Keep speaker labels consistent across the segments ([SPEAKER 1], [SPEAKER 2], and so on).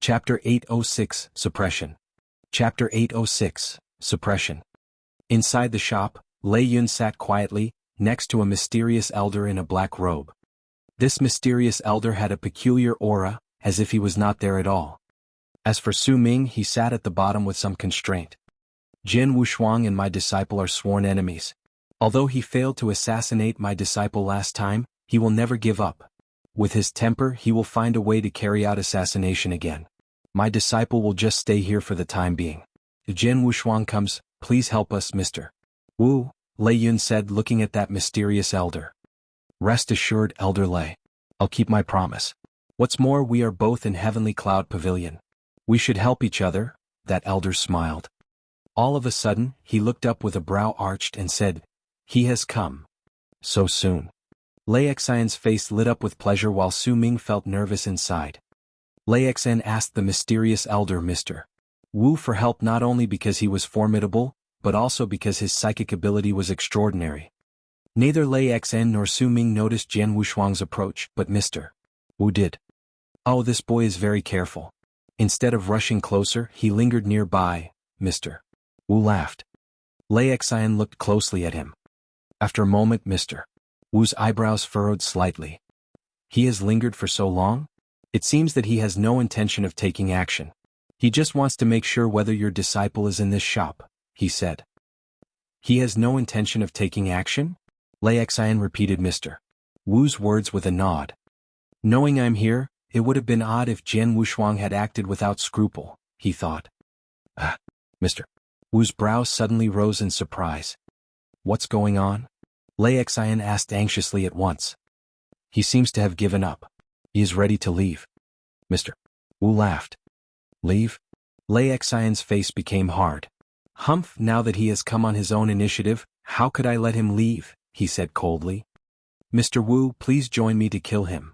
[SPEAKER 1] Chapter 806, Suppression. Chapter 806, Suppression. Inside the shop, Lei Xin sat quietly, next to a mysterious elder in a black robe. This mysterious elder had a peculiar aura, as if he was not there at all. As for Su Ming, he sat at the bottom with some constraint. Jian Wushuang and my disciple are sworn enemies. Although he failed to assassinate my disciple last time, he will never give up. With his temper, he will find a way to carry out assassination again. My disciple will just stay here for the time being. If Jian Wushuang comes, please help us, Mr. Wu, Lei Xin said, looking at that mysterious elder. Rest assured, Elder Lei. I'll keep my promise. What's more, we are both in Heavenly Cloud Pavilion. We should help each other, that elder smiled. All of a sudden, he looked up with a brow arched and said, He has come. So soon. Lei Xian's face lit up with pleasure while Su Ming felt nervous inside. Lei Xian asked the mysterious elder Mr. Wu for help not only because he was formidable, but also because his psychic ability was extraordinary. Neither Lei Xian nor Su Ming noticed Jian Wushuang's approach, but Mr. Wu did. Oh, this boy is very careful. Instead of rushing closer, he lingered nearby. Mr. Wu laughed. Lei Xian looked closely at him. After a moment, Mr. Wu's eyebrows furrowed slightly. He has lingered for so long? It seems that he has no intention of taking action. He just wants to make sure whether your disciple is in this shop, he said. He has no intention of taking action? Lei Xian repeated Mr. Wu's words with a nod. Knowing I'm here, it would have been odd if Jian Wushuang had acted without scruple, he thought. Mr. Wu's brows suddenly rose in surprise. What's going on? Lei Xian asked anxiously at once. He seems to have given up. He is ready to leave. Mr. Wu laughed. Leave? Lei Xian's face became hard. Humph, now that he has come on his own initiative, how could I let him leave? He said coldly. Mr. Wu, please join me to kill him.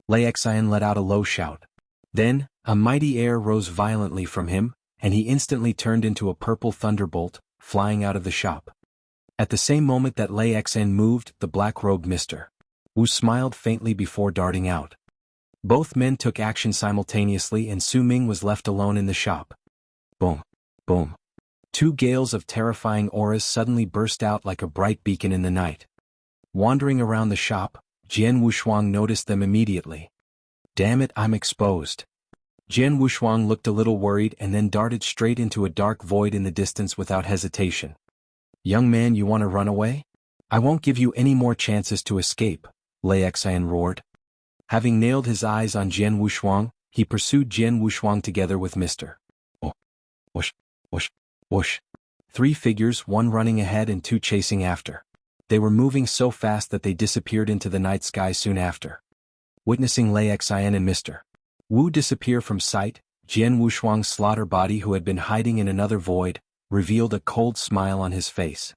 [SPEAKER 1] Lei Xian let out a low shout. Then, a mighty air rose violently from him, and he instantly turned into a purple thunderbolt, flying out of the shop. At the same moment that Lei Xian moved, the black-robed Mr. Wu smiled faintly before darting out. Both men took action simultaneously and Su Ming was left alone in the shop. Boom. Boom. Two gales of terrifying auras suddenly burst out like a bright beacon in the night. Wandering around the shop, Jian Wushuang noticed them immediately. Damn it, I'm exposed. Jian Wushuang looked a little worried and then darted straight into a dark void in the distance without hesitation. Young man, you want to run away? I won't give you any more chances to escape, Lei Xian roared. Having nailed his eyes on Jian Wushuang, he pursued Jian Wushuang together with Mr. Whoosh, whoosh, whoosh. Three figures, one running ahead and two chasing after. They were moving so fast that they disappeared into the night sky soon after. Witnessing Lei Xian and Mr. Wu disappear from sight, Jian Wushuang's slaughter body, who had been hiding in another void, revealed a cold smile on his face.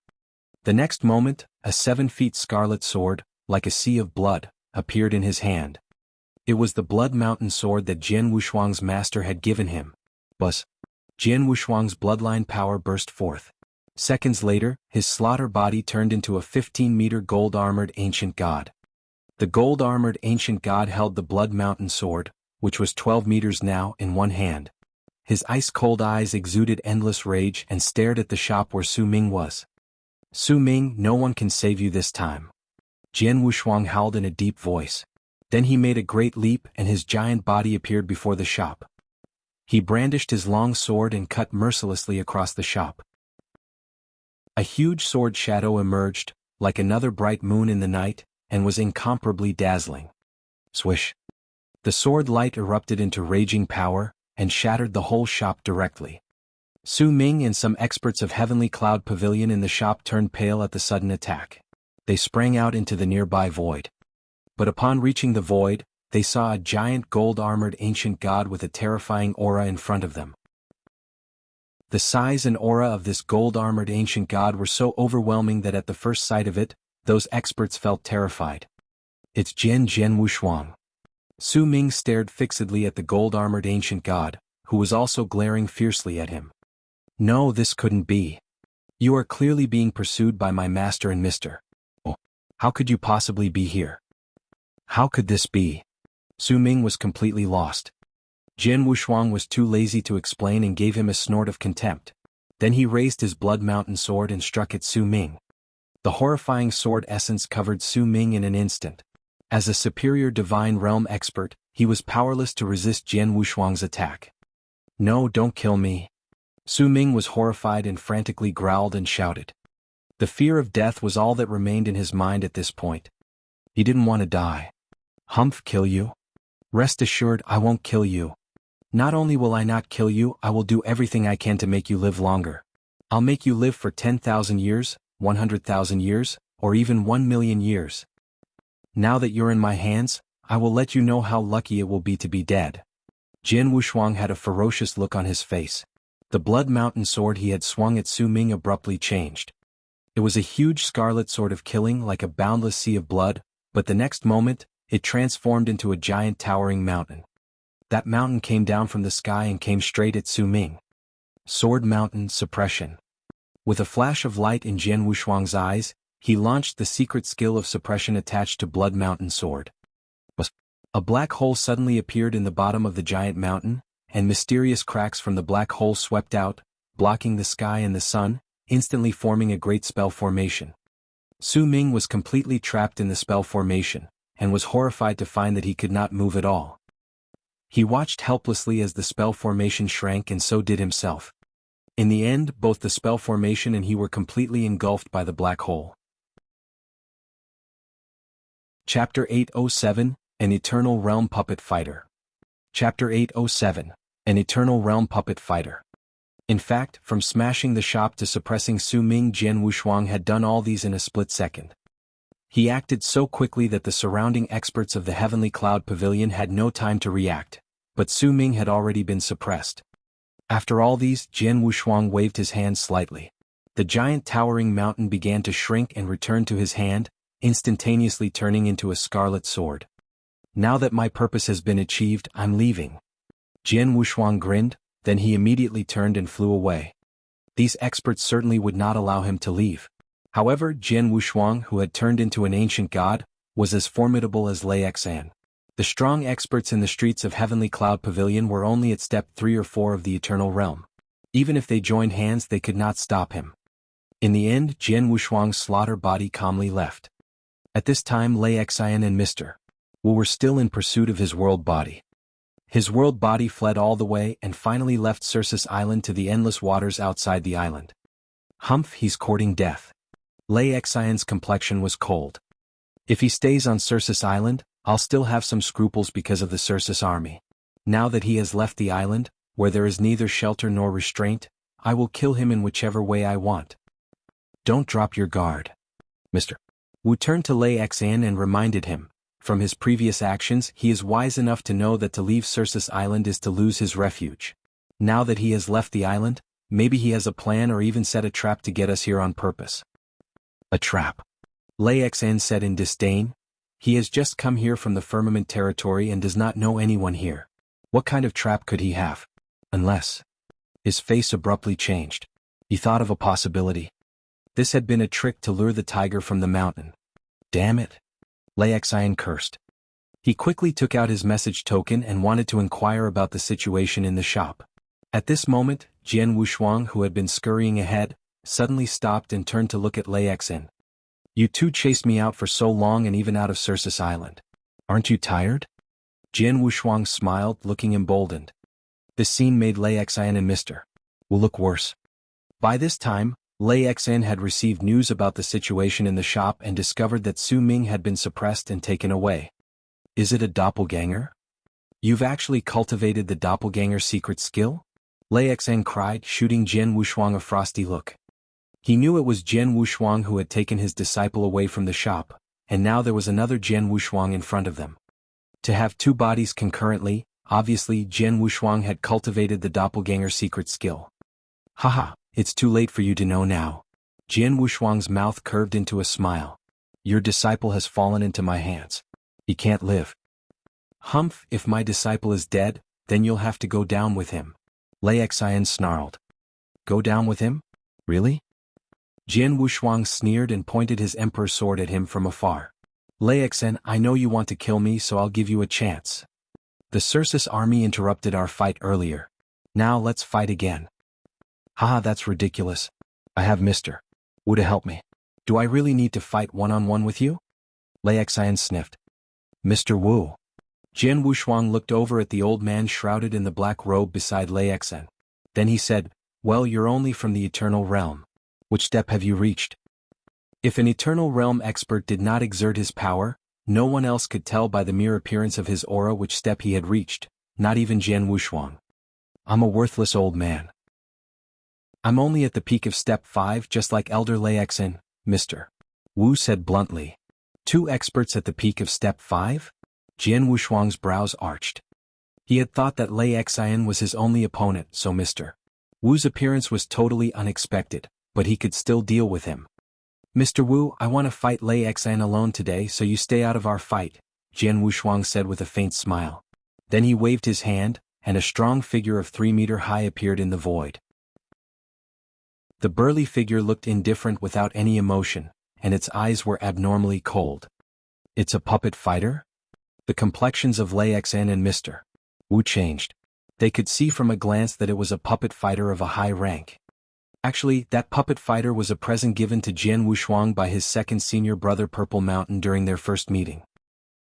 [SPEAKER 1] The next moment, a 7-foot scarlet sword, like a sea of blood, appeared in his hand. It was the Blood Mountain sword that Jian Wushuang's master had given him. Buzz. Jian Wushuang's bloodline power burst forth. Seconds later, his slaughter body turned into a 15-meter gold-armored ancient god. The gold-armored ancient god held the Blood Mountain sword, which was 12 meters now, in one hand. His ice-cold eyes exuded endless rage and stared at the shop where Su Ming was. Su Ming, no one can save you this time. Jian Wushuang howled in a deep voice. Then he made a great leap and his giant body appeared before the shop. He brandished his long sword and cut mercilessly across the shop. A huge sword shadow emerged, like another bright moon in the night, and was incomparably dazzling. Swish! The sword light erupted into raging power, and shattered the whole shop directly. Su Ming and some experts of Heavenly Cloud Pavilion in the shop turned pale at the sudden attack. They sprang out into the nearby void. But upon reaching the void, they saw a giant gold-armored ancient god with a terrifying aura in front of them. The size and aura of this gold-armored ancient god were so overwhelming that at the first sight of it, those experts felt terrified. It's Jian Wushuang. Su Ming stared fixedly at the gold-armored ancient god, who was also glaring fiercely at him. No, this couldn't be. You are clearly being pursued by my master and Mr. Oh, how could you possibly be here? How could this be? Su Ming was completely lost. Jian Wushuang was too lazy to explain and gave him a snort of contempt. Then he raised his blood mountain sword and struck at Su Ming. The horrifying sword essence covered Su Ming in an instant. As a superior divine realm expert, he was powerless to resist Jian Wushuang's attack. "No, don't kill me." Su Ming was horrified and frantically growled and shouted. The fear of death was all that remained in his mind at this point. He didn't want to die. "Humph, kill you? Rest assured, I won't kill you. Not only will I not kill you, I will do everything I can to make you live longer. I'll make you live for 10,000 years, 100,000 years, or even 1,000,000 years. Now that you're in my hands, I will let you know how lucky it will be to be dead." Jian Wushuang had a ferocious look on his face. The blood mountain sword he had swung at Su Ming abruptly changed. It was a huge scarlet sword of killing like a boundless sea of blood, but the next moment, it transformed into a giant towering mountain. That mountain came down from the sky and came straight at Su Ming. Sword Mountain Suppression. With a flash of light in Jian Wushuang's eyes, he launched the secret skill of suppression attached to Blood Mountain Sword. A black hole suddenly appeared in the bottom of the giant mountain, and mysterious cracks from the black hole swept out, blocking the sky and the sun, instantly forming a great spell formation. Su Ming was completely trapped in the spell formation, and was horrified to find that he could not move at all. He watched helplessly as the spell formation shrank, and so did himself. In the end, both the spell formation and he were completely engulfed by the black hole. Chapter 807, An Eternal Realm Puppet Fighter. Chapter 807, An Eternal Realm Puppet Fighter. In fact, from smashing the shop to suppressing Su Ming, Jian Wushuang had done all these in a split second. He acted so quickly that the surrounding experts of the Heavenly Cloud Pavilion had no time to react, but Su Ming had already been suppressed. After all these, Jian Wushuang waved his hand slightly. The giant towering mountain began to shrink and return to his hand, instantaneously turning into a scarlet sword. "Now that my purpose has been achieved, I'm leaving." Jian Wushuang grinned, then he immediately turned and flew away. These experts certainly would not allow him to leave. However, Jian Wushuang, who had turned into an ancient god, was as formidable as Lei Xin. The strong experts in the streets of Heavenly Cloud Pavilion were only at step 3 or 4 of the Eternal Realm. Even if they joined hands, they could not stop him. In the end, Jian Wushuang's slaughter body calmly left. At this time, Lei Xin and Mr. Wu were still in pursuit of his world body. His world body fled all the way and finally left Cercis Island to the endless waters outside the island. Humph, he's courting death. Lei Xion's complexion was cold. If he stays on Cercis Island, I'll still have some scruples because of the Cercis army. Now that he has left the island, where there is neither shelter nor restraint, I will kill him in whichever way I want. Don't drop your guard. Mr. Wu turned to Lei Xian and reminded him, from his previous actions he is wise enough to know that to leave Cercis Island is to lose his refuge. Now that he has left the island, maybe he has a plan or even set a trap to get us here on purpose. A trap? Lei Xian said in disdain. He has just come here from the firmament territory and does not know anyone here. What kind of trap could he have? Unless... His face abruptly changed. He thought of a possibility. This had been a trick to lure the tiger from the mountain. Damn it. Lei Xian cursed. He quickly took out his message token and wanted to inquire about the situation in the shop. At this moment, Jian Wushuang, who had been scurrying ahead, suddenly stopped and turned to look at Lei Xin. You two chased me out for so long and even out of Cercis Island. Aren't you tired? Jian Wushuang smiled, looking emboldened. This scene made Lei Xin and Mr. Wu look worse. By this time, Lei Xin had received news about the situation in the shop and discovered that Su Ming had been suppressed and taken away. Is it a doppelganger? You've actually cultivated the doppelganger secret skill? Lei Xin cried, shooting Jian Wushuang a frosty look. He knew it was Jian Wushuang who had taken his disciple away from the shop, and now there was another Jian Wushuang in front of them. To have two bodies concurrently, obviously Jian Wushuang had cultivated the doppelganger secret skill. Haha, it's too late for you to know now. Jian Wushuang's mouth curved into a smile. Your disciple has fallen into my hands. He can't live. Humph, if my disciple is dead, then you'll have to go down with him. Lei Xian snarled. Go down with him? Really? Jian Wushuang sneered and pointed his emperor sword at him from afar. Lei Xin, I know you want to kill me, so I'll give you a chance. The Cercis army interrupted our fight earlier. Now let's fight again. Haha, that's ridiculous. I have Mr. Wu to help me. Do I really need to fight one-on-one with you? Lei Xin sniffed. Mr. Wu. Jian Wushuang looked over at the old man shrouded in the black robe beside Lei Xin. Then he said, well, you're only from the Eternal Realm. Which step have you reached? If an Eternal Realm expert did not exert his power, no one else could tell by the mere appearance of his aura which step he had reached, not even Jian Wushuang. I'm a worthless old man. I'm only at the peak of step 5 just like Elder Lei Xin, Mr. Wu said bluntly. 2 experts at the peak of step 5? Jian Wushuang's brows arched. He had thought that Lei Xin was his only opponent, so Mr. Wu's appearance was totally unexpected, but he could still deal with him. Mr. Wu, I want to fight Lei Xin alone today so you stay out of our fight, Jian Wushuang said with a faint smile. Then he waved his hand, and a strong figure of 3 meter high appeared in the void. The burly figure looked indifferent without any emotion, and its eyes were abnormally cold. It's a puppet fighter? The complexions of Lei Xin and Mr. Wu changed. They could see from a glance that it was a puppet fighter of a high rank. Actually, that puppet fighter was a present given to Jian Wushuang by his second senior brother Purple Mountain during their first meeting.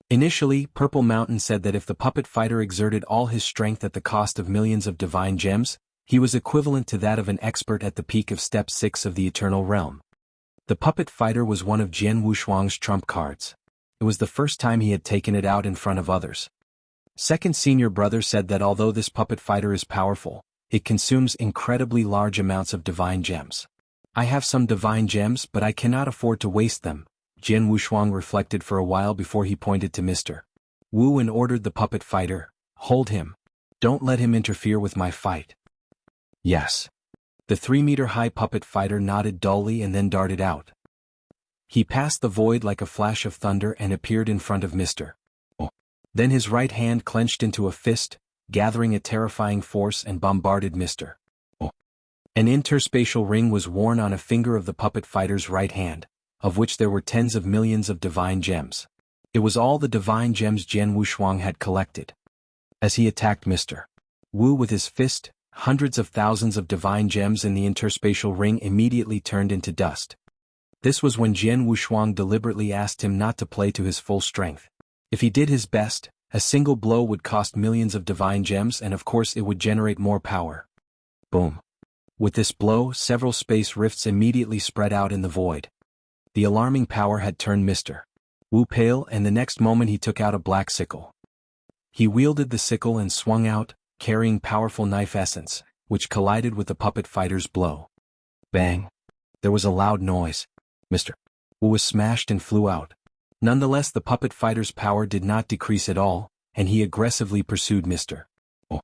[SPEAKER 1] Initially, Purple Mountain said that if the puppet fighter exerted all his strength at the cost of millions of divine gems, he was equivalent to that of an expert at the peak of Step 6 of the Eternal Realm. The puppet fighter was one of Jian Wushuang's trump cards. It was the first time he had taken it out in front of others. Second senior brother said that although this puppet fighter is powerful, it consumes incredibly large amounts of divine gems. I have some divine gems but I cannot afford to waste them, Jian Wushuang reflected for a while before he pointed to Mr. Wu and ordered the puppet fighter, hold him. Don't let him interfere with my fight. Yes. The 3 meter high puppet fighter nodded dully and then darted out. He passed the void like a flash of thunder and appeared in front of Mr. Wu. Then his right hand clenched into a fist, gathering a terrifying force and bombarded Mr. Wu. An interspatial ring was worn on a finger of the puppet fighter's right hand, of which there were tens of millions of divine gems. It was all the divine gems Jian Wushuang had collected. As he attacked Mr. Wu with his fist, hundreds of thousands of divine gems in the interspatial ring immediately turned into dust. This was when Jian Wushuang deliberately asked him not to play to his full strength. If he did his best, a single blow would cost millions of divine gems and of course it would generate more power. Boom. With this blow, several space rifts immediately spread out in the void. The alarming power had turned Mr. Wu pale and the next moment he took out a black sickle. He wielded the sickle and swung out, carrying powerful knife essence, which collided with the puppet fighter's blow. Bang! There was a loud noise. Mr. Wu was smashed and flew out. Nonetheless, the puppet fighter's power did not decrease at all, and he aggressively pursued Mr. Wu.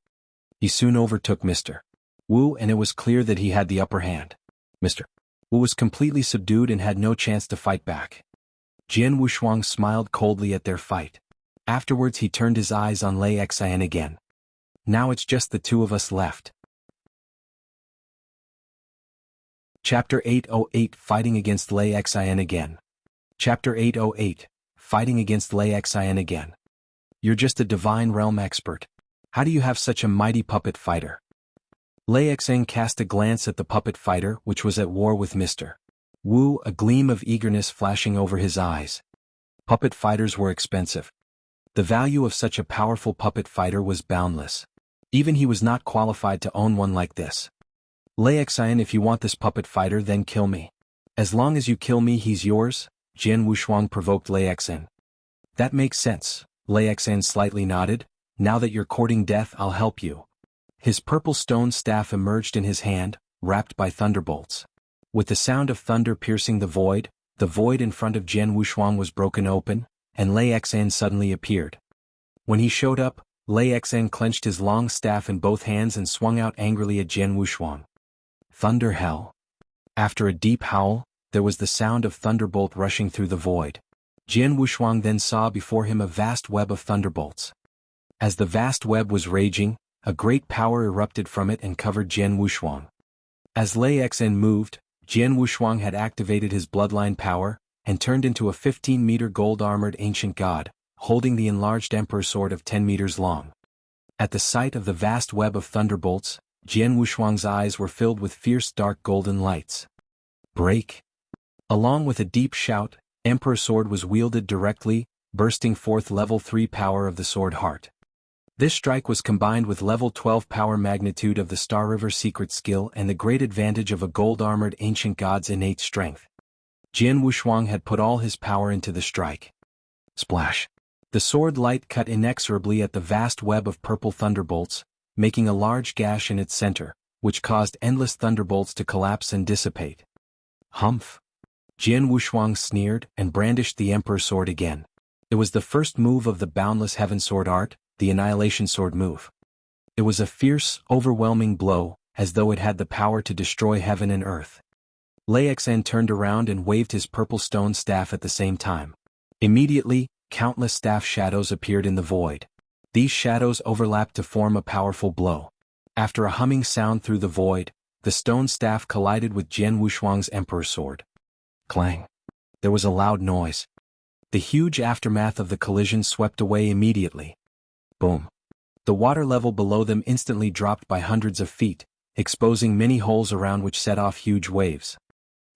[SPEAKER 1] He soon overtook Mr. Wu and it was clear that he had the upper hand. Mr. Wu was completely subdued and had no chance to fight back. Jian Wushuang smiled coldly at their fight. Afterwards he turned his eyes on Lei Xin again. Now it's just the 2 of us left. Chapter 808 Fighting against Lei Xin again. Chapter 808 Fighting against Lei Xin again. You're just a divine realm expert. How do you have such a mighty puppet fighter? Lei Xin cast a glance at the puppet fighter which was at war with Mr. Wu, a gleam of eagerness flashing over his eyes. Puppet fighters were expensive. The value of such a powerful puppet fighter was boundless. Even he was not qualified to own one like this. Lei Xin, if you want this puppet fighter then kill me. As long as you kill me he's yours, Jian Wushuang provoked Lei Xin. That makes sense, Lei Xin slightly nodded. Now that you're courting death I'll help you. His purple stone staff emerged in his hand, wrapped by thunderbolts. With the sound of thunder piercing the void in front of Jian Wushuang was broken open, and Lei Xin suddenly appeared. When he showed up, Lei Xin clenched his long staff in both hands and swung out angrily at Jian Wushuang. Thunder hell. After a deep howl, there was the sound of thunderbolt rushing through the void. Jian Wushuang then saw before him a vast web of thunderbolts. As the vast web was raging, a great power erupted from it and covered Jian Wushuang. As Lei Xin moved, Jian Wushuang had activated his bloodline power, and turned into a 15-meter gold-armored ancient god, holding the enlarged emperor sword of 10 meters long. At the sight of the vast web of thunderbolts, Jian Wushuang's eyes were filled with fierce dark golden lights. Break! Along with a deep shout, Emperor Sword was wielded directly, bursting forth level 3 power of the Sword Heart. This strike was combined with level 12 power magnitude of the Star River secret skill and the great advantage of a gold-armored ancient god's innate strength. Jian Wushuang had put all his power into the strike. Splash! The sword light cut inexorably at the vast web of purple thunderbolts, making a large gash in its center, which caused endless thunderbolts to collapse and dissipate. Humph! Jian Wushuang sneered and brandished the Emperor Sword again. It was the first move of the Boundless Heaven Sword art, the Annihilation Sword move. It was a fierce, overwhelming blow, as though it had the power to destroy heaven and earth. Lei Xin turned around and waved his purple stone staff at the same time. Immediately, countless staff shadows appeared in the void. These shadows overlapped to form a powerful blow. After a humming sound through the void, the stone staff collided with Jian Wushuang's Emperor Sword. Clang! There was a loud noise. The huge aftermath of the collision swept away immediately. Boom! The water level below them instantly dropped by hundreds of feet, exposing many holes around which set off huge waves.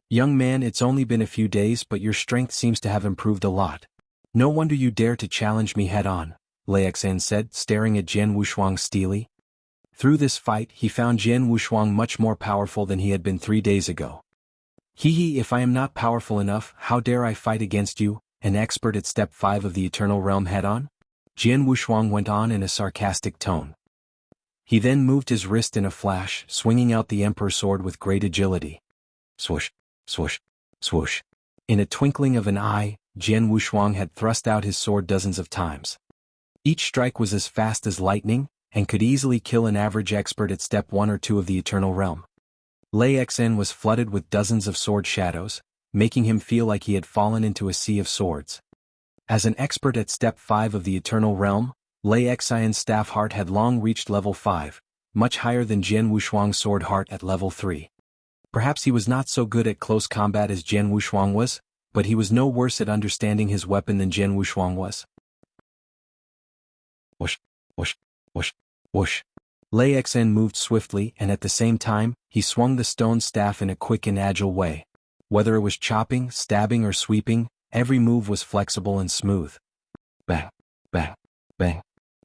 [SPEAKER 1] Young man, it's only been a few days, but your strength seems to have improved a lot. No wonder you dare to challenge me head-on, Lei Xin said, staring at Jian Wushuang steely. Through this fight he found Jian Wushuang much more powerful than he had been 3 days ago. Hee, if I am not powerful enough, how dare I fight against you, an expert at Step 5 of the Eternal Realm head-on? Jian Wushuang went on in a sarcastic tone. He then moved his wrist in a flash, swinging out the Emperor Sword with great agility. Swoosh, swoosh, swoosh. In a twinkling of an eye, Jian Wushuang had thrust out his sword dozens of times. Each strike was as fast as lightning, and could easily kill an average expert at Step 1 or 2 of the Eternal Realm. Lei Xin was flooded with dozens of sword shadows, making him feel like he had fallen into a sea of swords. As an expert at Step 5 of the Eternal Realm, Lei Xin's staff heart had long reached level 5, much higher than Jian Wushuang's sword heart at level 3. Perhaps he was not so good at close combat as Jian Wushuang was, but he was no worse at understanding his weapon than Jian Wushuang was. Whoosh, whoosh, whoosh, whoosh. Lei Xin moved swiftly, and at the same time, he swung the stone staff in a quick and agile way. Whether it was chopping, stabbing or sweeping, every move was flexible and smooth. Bang, bang, bang.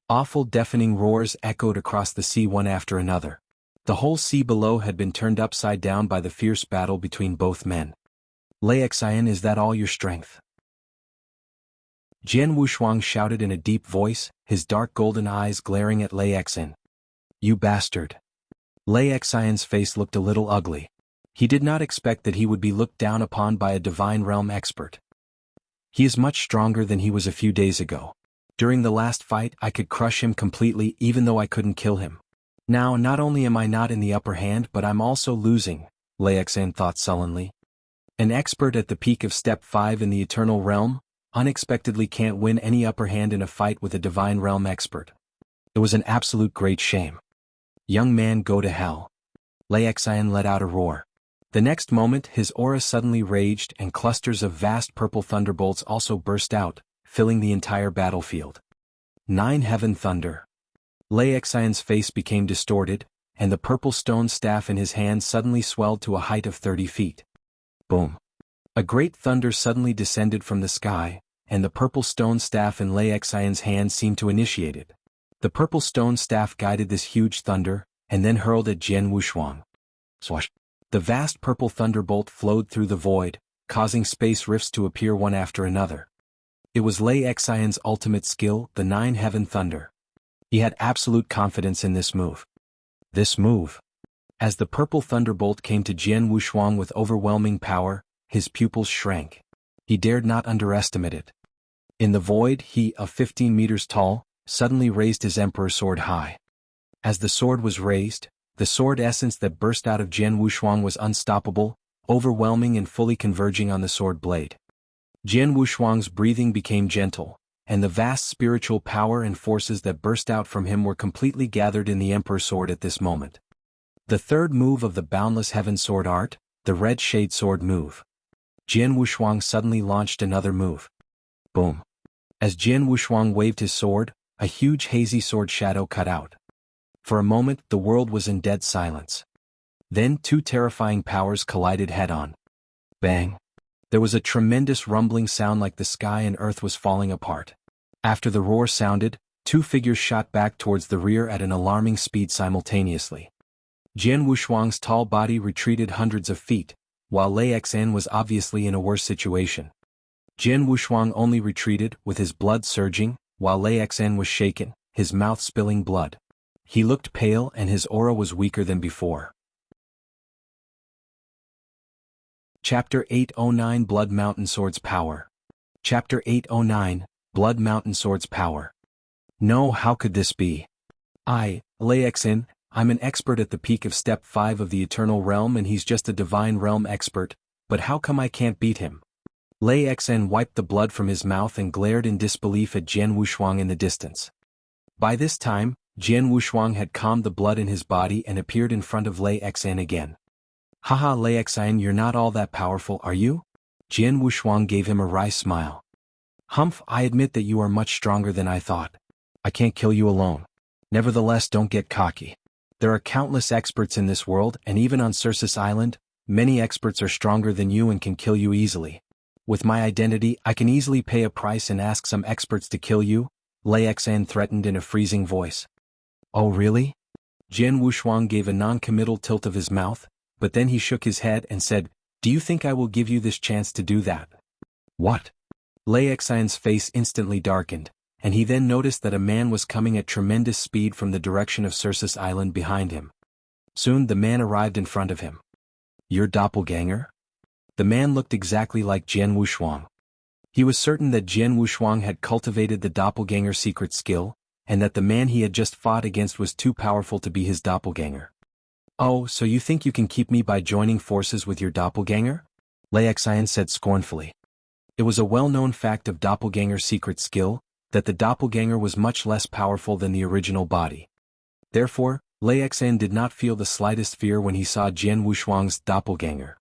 [SPEAKER 1] Awful deafening roars echoed across the sea one after another. The whole sea below had been turned upside down by the fierce battle between both men. Lei Xin, is that all your strength? Jian Wushuang shouted in a deep voice, his dark golden eyes glaring at Lei Xin. You bastard. Lei Xin's face looked a little ugly. He did not expect that he would be looked down upon by a divine realm expert. He is much stronger than he was a few days ago. During the last fight I could crush him completely even though I couldn't kill him. Now not only am I not in the upper hand but I'm also losing, Lei Xin thought sullenly. An expert at the peak of Step 5 in the Eternal Realm, unexpectedly can't win any upper hand in a fight with a divine realm expert. It was an absolute great shame. Young man, go to hell. Lei Xin let out a roar. The next moment his aura suddenly raged and clusters of vast purple thunderbolts also burst out, filling the entire battlefield. 9 Heaven Thunder. Lei Xin's face became distorted, and the purple stone staff in his hand suddenly swelled to a height of 30 feet. Boom. A great thunder suddenly descended from the sky, and the purple stone staff in Lei Xin's hand seemed to initiate it. The purple stone staff guided this huge thunder, and then hurled at Jian Wushuang. Swash! The vast purple thunderbolt flowed through the void, causing space rifts to appear one after another. It was Lei Xin's ultimate skill, the 9 Heaven Thunder. He had absolute confidence in this move. As the purple thunderbolt came to Jian Wushuang with overwhelming power, his pupils shrank. He dared not underestimate it. In the void he, of 15 meters tall, suddenly raised his Emperor Sword high. As the sword was raised, the sword essence that burst out of Jian Wushuang was unstoppable, overwhelming and fully converging on the sword blade. Jian Wushuang's breathing became gentle, and the vast spiritual power and forces that burst out from him were completely gathered in the Emperor Sword at this moment. The third move of the Boundless Heaven Sword art, the Red Shade Sword move. Jian Wushuang suddenly launched another move. Boom. As Jian Wushuang waved his sword, a huge hazy sword shadow cut out. For a moment the world was in dead silence. Then two terrifying powers collided head-on. Bang! There was a tremendous rumbling sound like the sky and earth was falling apart. After the roar sounded, two figures shot back towards the rear at an alarming speed simultaneously. Jian Wushuang's tall body retreated hundreds of feet, while Lei Xin was obviously in a worse situation. Jian Wushuang only retreated, with his blood surging, while Lei Xin was shaken, his mouth spilling blood. He looked pale and his aura was weaker than before. Chapter 809 Blood Mountain Sword's Power. Chapter 809 Blood Mountain Sword's Power. No, how could this be? Lei Xin, I'm an expert at the peak of Step 5 of the Eternal Realm and he's just a Divine Realm expert, but how come I can't beat him? Lei Xin wiped the blood from his mouth and glared in disbelief at Jian Wushuang in the distance. By this time, Jian Wushuang had calmed the blood in his body and appeared in front of Lei Xin again. Haha, Lei Xin, you're not all that powerful, are you? Jian Wushuang gave him a wry smile. Humph, I admit that you are much stronger than I thought. I can't kill you alone. Nevertheless, don't get cocky. There are countless experts in this world, and even on Cercis Island, many experts are stronger than you and can kill you easily. With my identity, I can easily pay a price and ask some experts to kill you, Lei Xin threatened in a freezing voice. Oh really? Jian Wushuang gave a non-committal tilt of his mouth, but then he shook his head and said, Do you think I will give you this chance to do that? What? Lei Xin's face instantly darkened, and he then noticed that a man was coming at tremendous speed from the direction of Cercis Island behind him. Soon the man arrived in front of him. Your doppelganger? The man looked exactly like Jian Wushuang. He was certain that Jian Wushuang had cultivated the doppelganger secret skill, and that the man he had just fought against was too powerful to be his doppelganger. Oh, so you think you can keep me by joining forces with your doppelganger? Lei Xin said scornfully. It was a well-known fact of doppelganger secret skill, that the doppelganger was much less powerful than the original body. Therefore, Lei Xin did not feel the slightest fear when he saw Jian Wushuang's doppelganger.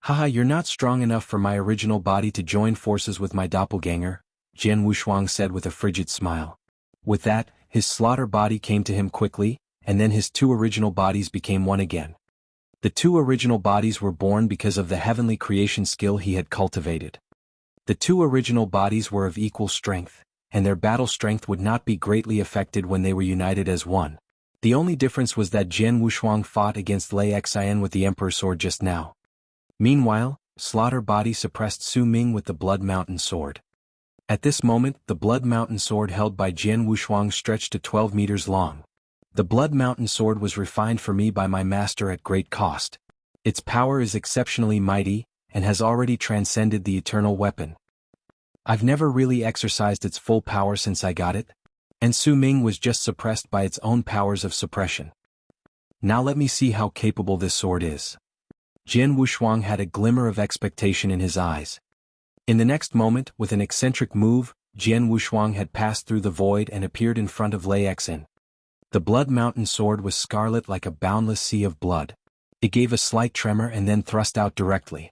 [SPEAKER 1] Haha, you're not strong enough for my original body to join forces with my doppelganger, Jian Wushuang said with a frigid smile. With that, his slaughter body came to him quickly, and then his two original bodies became one again. The two original bodies were born because of the heavenly creation skill he had cultivated. The two original bodies were of equal strength, and their battle strength would not be greatly affected when they were united as one. The only difference was that Jian Wushuang fought against Lei Xin with the Emperor Sword just now. Meanwhile, Slaughter Body suppressed Su Ming with the Blood Mountain Sword. At this moment, the Blood Mountain Sword held by Jian Wushuang stretched to 12 meters long. The Blood Mountain Sword was refined for me by my master at great cost. Its power is exceptionally mighty, and has already transcended the eternal weapon. I've never really exercised its full power since I got it, and Su Ming was just suppressed by its own powers of suppression. Now let me see how capable this sword is. Jian Wushuang had a glimmer of expectation in his eyes. In the next moment, with an eccentric move, Jian Wushuang had passed through the void and appeared in front of Lei Xin. The Blood Mountain Sword was scarlet like a boundless sea of blood. It gave a slight tremor and then thrust out directly.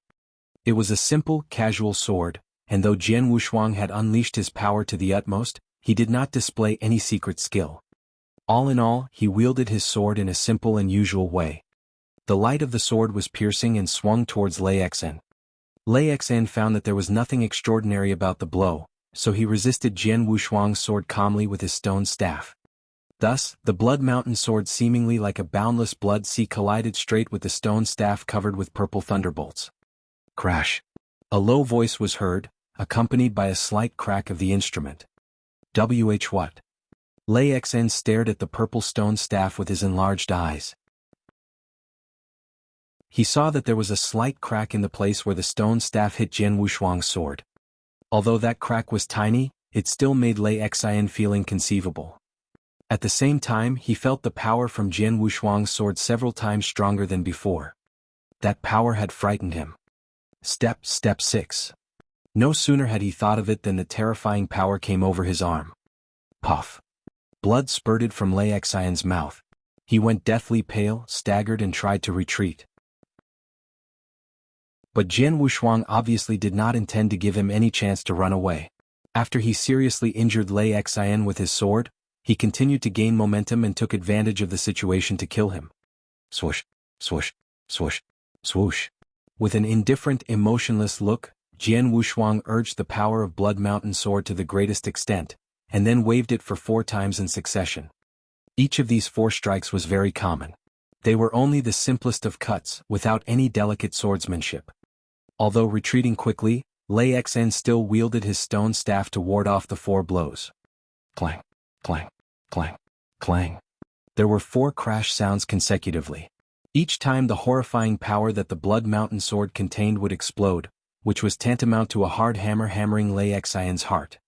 [SPEAKER 1] It was a simple, casual sword, and though Jian Wushuang had unleashed his power to the utmost, he did not display any secret skill. All in all, he wielded his sword in a simple and usual way. The light of the sword was piercing and swung towards Lei Xin. Lei Xin found that there was nothing extraordinary about the blow, so he resisted Jian Wushuang's sword calmly with his stone staff. Thus, the Blood Mountain Sword seemingly like a boundless blood sea collided straight with the stone staff covered with purple thunderbolts. Crash! A low voice was heard, accompanied by a slight crack of the instrument. What? Lei Xin stared at the purple stone staff with his enlarged eyes. He saw that there was a slight crack in the place where the stone staff hit Jian Wushuang's sword. Although that crack was tiny, it still made Lei Xin feel inconceivable. At the same time, he felt the power from Jian Wushuang's sword several times stronger than before. That power had frightened him. Step 6. No sooner had he thought of it than the terrifying power came over his arm. Puff. Blood spurted from Lei Xin's mouth. He went deathly pale, staggered and tried to retreat. But Jian Wushuang obviously did not intend to give him any chance to run away. After he seriously injured Lei Xin with his sword, he continued to gain momentum and took advantage of the situation to kill him. Swoosh, swoosh, swoosh, swoosh. With an indifferent, emotionless look, Jian Wushuang urged the power of Blood Mountain Sword to the greatest extent, and then waved it for 4 times in succession. Each of these 4 strikes was very common. They were only the simplest of cuts, without any delicate swordsmanship. Although retreating quickly, Lei Xin still wielded his stone staff to ward off the 4 blows. Clang, clang, clang, clang. There were 4 crash sounds consecutively. Each time the horrifying power that the Blood Mountain Sword contained would explode, which was tantamount to a hard hammer hammering Lei Xin's heart.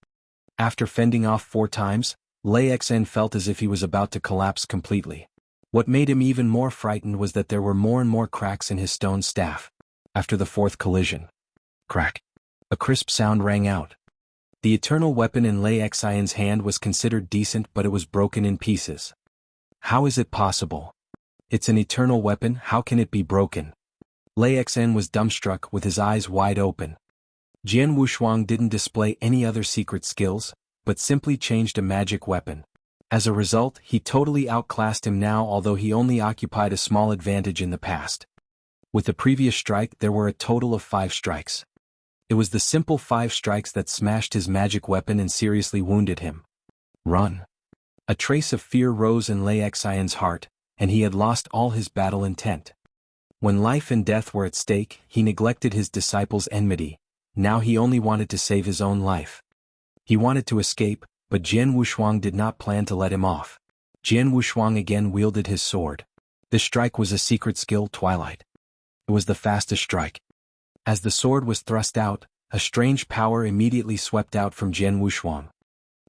[SPEAKER 1] After fending off 4 times, Lei Xin felt as if he was about to collapse completely. What made him even more frightened was that there were more and more cracks in his stone staff. After the 4th collision, crack, a crisp sound rang out. The eternal weapon in Lei Xin's hand was considered decent, but it was broken in pieces. How is it possible? It's an eternal weapon, how can it be broken? Lei Xin was dumbstruck with his eyes wide open. Jian Wushuang didn't display any other secret skills, but simply changed a magic weapon. As a result, he totally outclassed him now, although he only occupied a small advantage in the past. With the previous strike there were a total of 5 strikes. It was the simple 5 strikes that smashed his magic weapon and seriously wounded him. Run. A trace of fear rose in Lei Xin's heart, and he had lost all his battle intent. When life and death were at stake, he neglected his disciples' enmity. Now he only wanted to save his own life. He wanted to escape, but Jian Wushuang did not plan to let him off. Jian Wushuang again wielded his sword. This strike was a secret skill, Twilight. It was the fastest strike. As the sword was thrust out, a strange power immediately swept out from Jian Wushuang.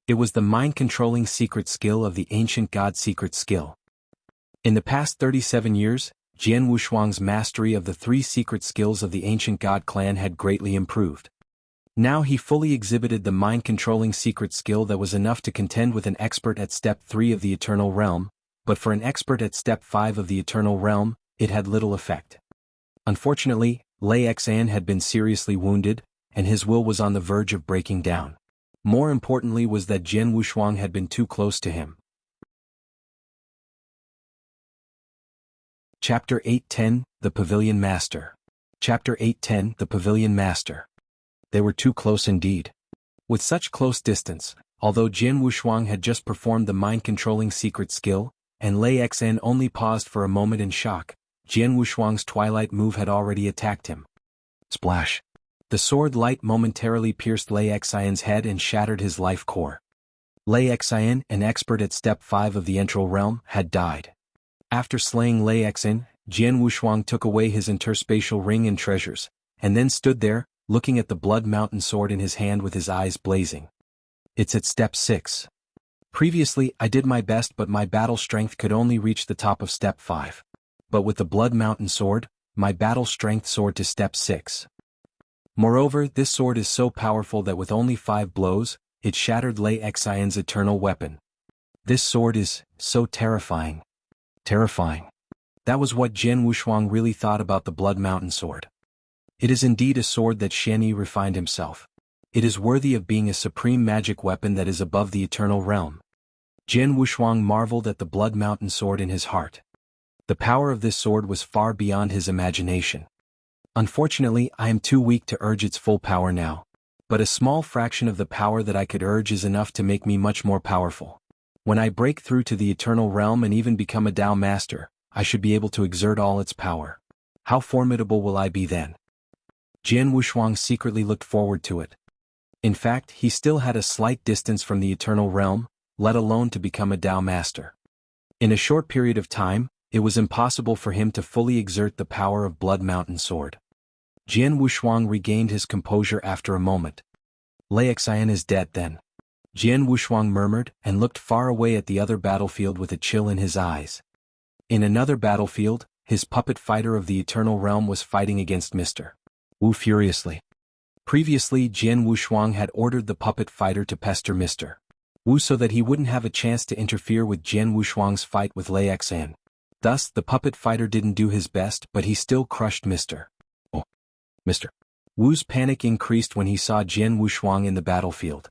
[SPEAKER 1] It was the mind-controlling secret skill of the ancient god secret skill. In the past 37 years, Jian Wushuang's mastery of the 3 secret skills of the ancient god clan had greatly improved. Now he fully exhibited the mind-controlling secret skill that was enough to contend with an expert at step 3 of the Eternal Realm, but for an expert at step 5 of the Eternal Realm, it had little effect. Unfortunately, Lei Xin had been seriously wounded, and his will was on the verge of breaking down. More importantly was that Jian Wushuang had been too close to him. Chapter 8:10, The Pavilion Master. Chapter 8:10, The Pavilion Master. They were too close indeed. With such close distance, although Jian Wushuang had just performed the mind-controlling secret skill, and Lei Xin only paused for a moment in shock, Jian Wushuang's Twilight move had already attacked him. Splash! The sword light momentarily pierced Lei Xin's head and shattered his life core. Lei Xin, an expert at step 5 of the Entral Realm, had died. After slaying Lei Xin, Jian Wushuang took away his interspatial ring and treasures, and then stood there, looking at the Blood Mountain Sword in his hand with his eyes blazing. It's at step 6. Previously I did my best, but my battle strength could only reach the top of step 5. But with the Blood Mountain Sword, my battle strength soared to step 6. Moreover, this sword is so powerful that with only 5 blows, it shattered Lei Xin's eternal weapon. This sword is so terrifying. Terrifying. That was what Jian Wushuang really thought about the Blood Mountain Sword. It is indeed a sword that Xianyi refined himself. It is worthy of being a supreme magic weapon that is above the Eternal Realm. Jian Wushuang marveled at the Blood Mountain Sword in his heart. The power of this sword was far beyond his imagination. Unfortunately, I am too weak to urge its full power now. But a small fraction of the power that I could urge is enough to make me much more powerful. When I break through to the Eternal Realm and even become a Tao Master, I should be able to exert all its power. How formidable will I be then? Jian Wushuang secretly looked forward to it. In fact, he still had a slight distance from the Eternal Realm, let alone to become a Tao Master. In a short period of time, it was impossible for him to fully exert the power of Blood Mountain Sword. Jian Wushuang regained his composure after a moment. Lei Xin is dead then. Jian Wushuang murmured and looked far away at the other battlefield with a chill in his eyes. In another battlefield, his puppet fighter of the Eternal Realm was fighting against Mr. Wu furiously. Previously, Jian Wushuang had ordered the puppet fighter to pester Mr. Wu so that he wouldn't have a chance to interfere with Jian Wushuang's fight with Lei Xin. Thus, the puppet fighter didn't do his best, but he still crushed Mr. Wu's panic increased when he saw Jian Wushuang in the battlefield.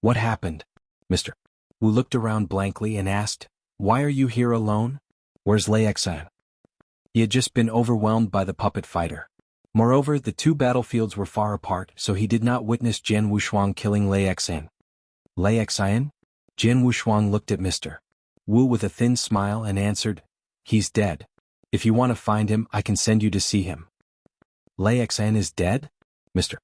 [SPEAKER 1] What happened, Mr. Wu looked around blankly and asked, "Why are you here alone? Where's Lei Xin?" He had just been overwhelmed by the puppet fighter. Moreover, the two battlefields were far apart, so he did not witness Jian Wushuang killing Lei Xin. Lei Xin? Jian Wushuang looked at Mr. Wu with a thin smile and answered, "He's dead. If you want to find him, I can send you to see him." Lei Xin is dead? Mr.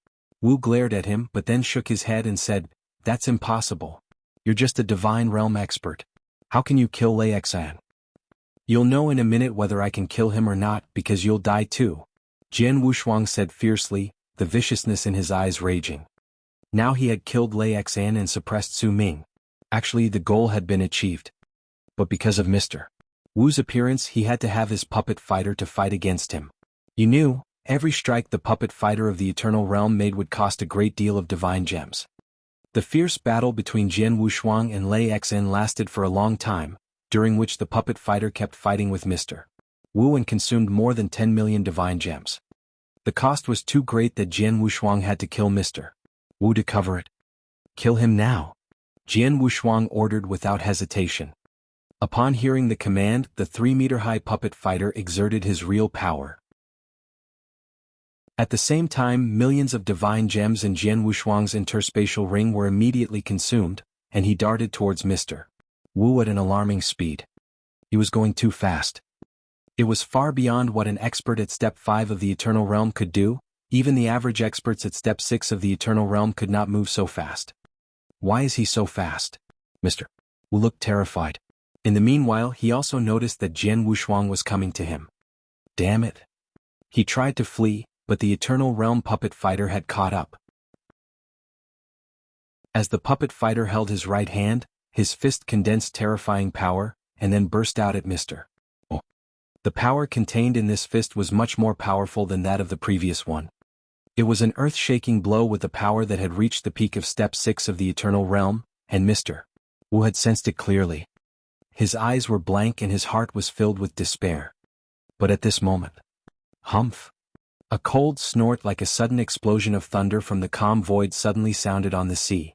[SPEAKER 1] Wu glared at him but then shook his head and said, "That's impossible. You're just a divine realm expert. How can you kill Lei Xin?" "You'll know in a minute whether I can kill him or not, because you'll die too," Jian Wushuang said fiercely, the viciousness in his eyes raging. Now he had killed Lei Xin and suppressed Su Ming. Actually, the goal had been achieved. But because of Mr. Wu's appearance, he had to have his puppet fighter to fight against him. You knew, every strike the puppet fighter of the Eternal Realm made would cost a great deal of divine gems. The fierce battle between Jian Wushuang and Lei Xin lasted for a long time, during which the puppet fighter kept fighting with Mr. Wu and consumed more than 10 million divine gems. The cost was too great that Jian Wushuang had to kill Mr. Wu to cover it. "Kill him now," Jian Wushuang ordered without hesitation. Upon hearing the command, the 3-meter-high puppet fighter exerted his real power. At the same time, millions of divine gems in Jian Wushuang's interspatial ring were immediately consumed, and he darted towards Mr. Wu at an alarming speed. He was going too fast. It was far beyond what an expert at Step 5 of the Eternal Realm could do. Even the average experts at Step 6 of the Eternal Realm could not move so fast. Why is he so fast? Mr. Wu looked terrified. In the meanwhile, he also noticed that Jian Wushuang was coming to him. Damn it. He tried to flee, but the Eternal Realm puppet fighter had caught up. As the puppet fighter held his right hand, his fist condensed terrifying power, and then burst out at Mr. Wu. The power contained in this fist was much more powerful than that of the previous one. It was an earth-shaking blow with a power that had reached the peak of Step 6 of the Eternal Realm, and Mr. Wu had sensed it clearly. His eyes were blank and his heart was filled with despair. But at this moment, humph! A cold snort like a sudden explosion of thunder from the calm void suddenly sounded on the sea.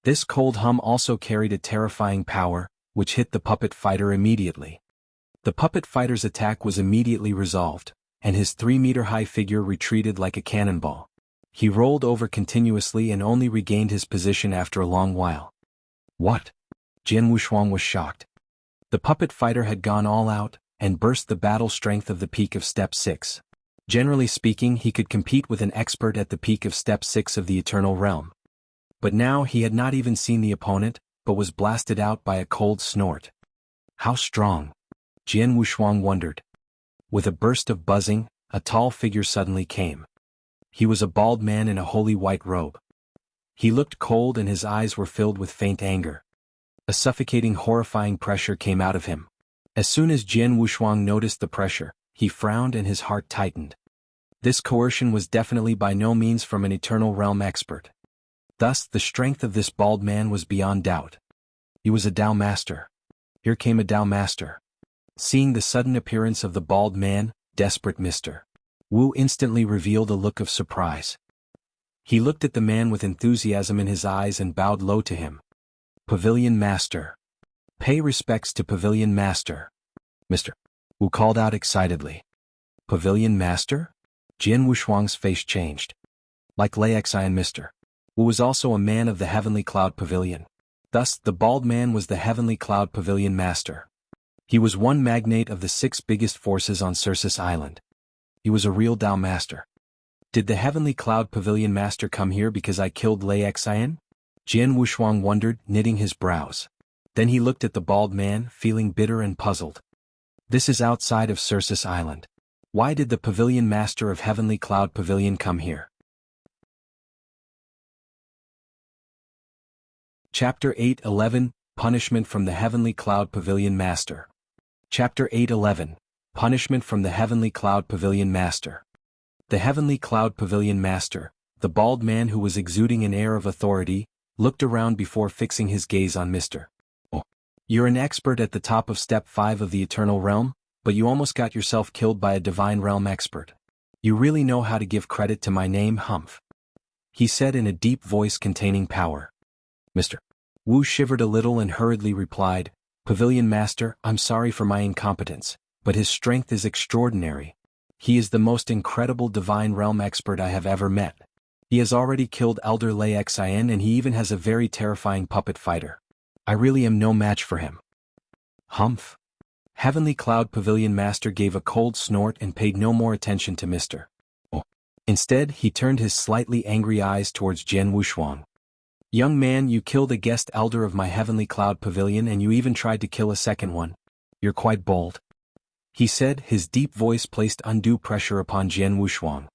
[SPEAKER 1] This cold hum also carried a terrifying power, which hit the puppet fighter immediately. The puppet fighter's attack was immediately resolved, and his 3-meter-high figure retreated like a cannonball. He rolled over continuously and only regained his position after a long while. What? Jian Wushuang was shocked. The puppet fighter had gone all out, and burst the battle strength of the peak of Step 6. Generally speaking, he could compete with an expert at the peak of Step 6 of the Eternal Realm. But now he had not even seen the opponent, but was blasted out by a cold snort. How strong? Jian Wushuang wondered. With a burst of buzzing, a tall figure suddenly came. He was a bald man in a holy white robe. He looked cold and his eyes were filled with faint anger. A suffocating, horrifying pressure came out of him. As soon as Jian Wushuang noticed the pressure, he frowned and his heart tightened. This coercion was definitely by no means from an Eternal Realm expert. Thus, the strength of this bald man was beyond doubt. He was a Dao Master. Here came a Dao Master. Seeing the sudden appearance of the bald man, desperate Mr. Wu instantly revealed a look of surprise. He looked at the man with enthusiasm in his eyes and bowed low to him. Pavilion Master. Pay respects to Pavilion Master. Mr. Wu called out excitedly. Pavilion Master? Jian Wushuang's face changed. Like Lei Xin, Mr. Wu was also a man of the Heavenly Cloud Pavilion. Thus, the bald man was the Heavenly Cloud Pavilion Master. He was one magnate of the 6 biggest forces on Cercis Island. He was a real Dao Master. Did the Heavenly Cloud Pavilion Master come here because I killed Lei Xin? Jian Wushuang wondered, knitting his brows. Then he looked at the bald man, feeling bitter and puzzled. This is outside of Cercis Island. Why did the Pavilion Master of Heavenly Cloud Pavilion come here? Chapter 8:11 Punishment from the Heavenly Cloud Pavilion Master. Chapter 8:11 Punishment from the Heavenly Cloud Pavilion Master. The Heavenly Cloud Pavilion Master, the bald man who was exuding an air of authority, looked around before fixing his gaze on Mr. Wu. You're an expert at the top of Step 5 of the Eternal Realm, but you almost got yourself killed by a Divine Realm expert. You really know how to give credit to my name, humph. He said in a deep voice containing power. Mr. Wu shivered a little and hurriedly replied, Pavilion Master, I'm sorry for my incompetence, but his strength is extraordinary. He is the most incredible divine realm expert I have ever met. He has already killed Elder Lei Xin and he even has a very terrifying puppet fighter. I really am no match for him. Humph. Heavenly Cloud Pavilion Master gave a cold snort and paid no more attention to Mr. Wu. Instead, he turned his slightly angry eyes towards Jian Wushuang. Young man, you killed a guest elder of my Heavenly Cloud Pavilion and you even tried to kill a second one. You're quite bold. He said, his deep voice placed undue pressure upon Jian Wushuang.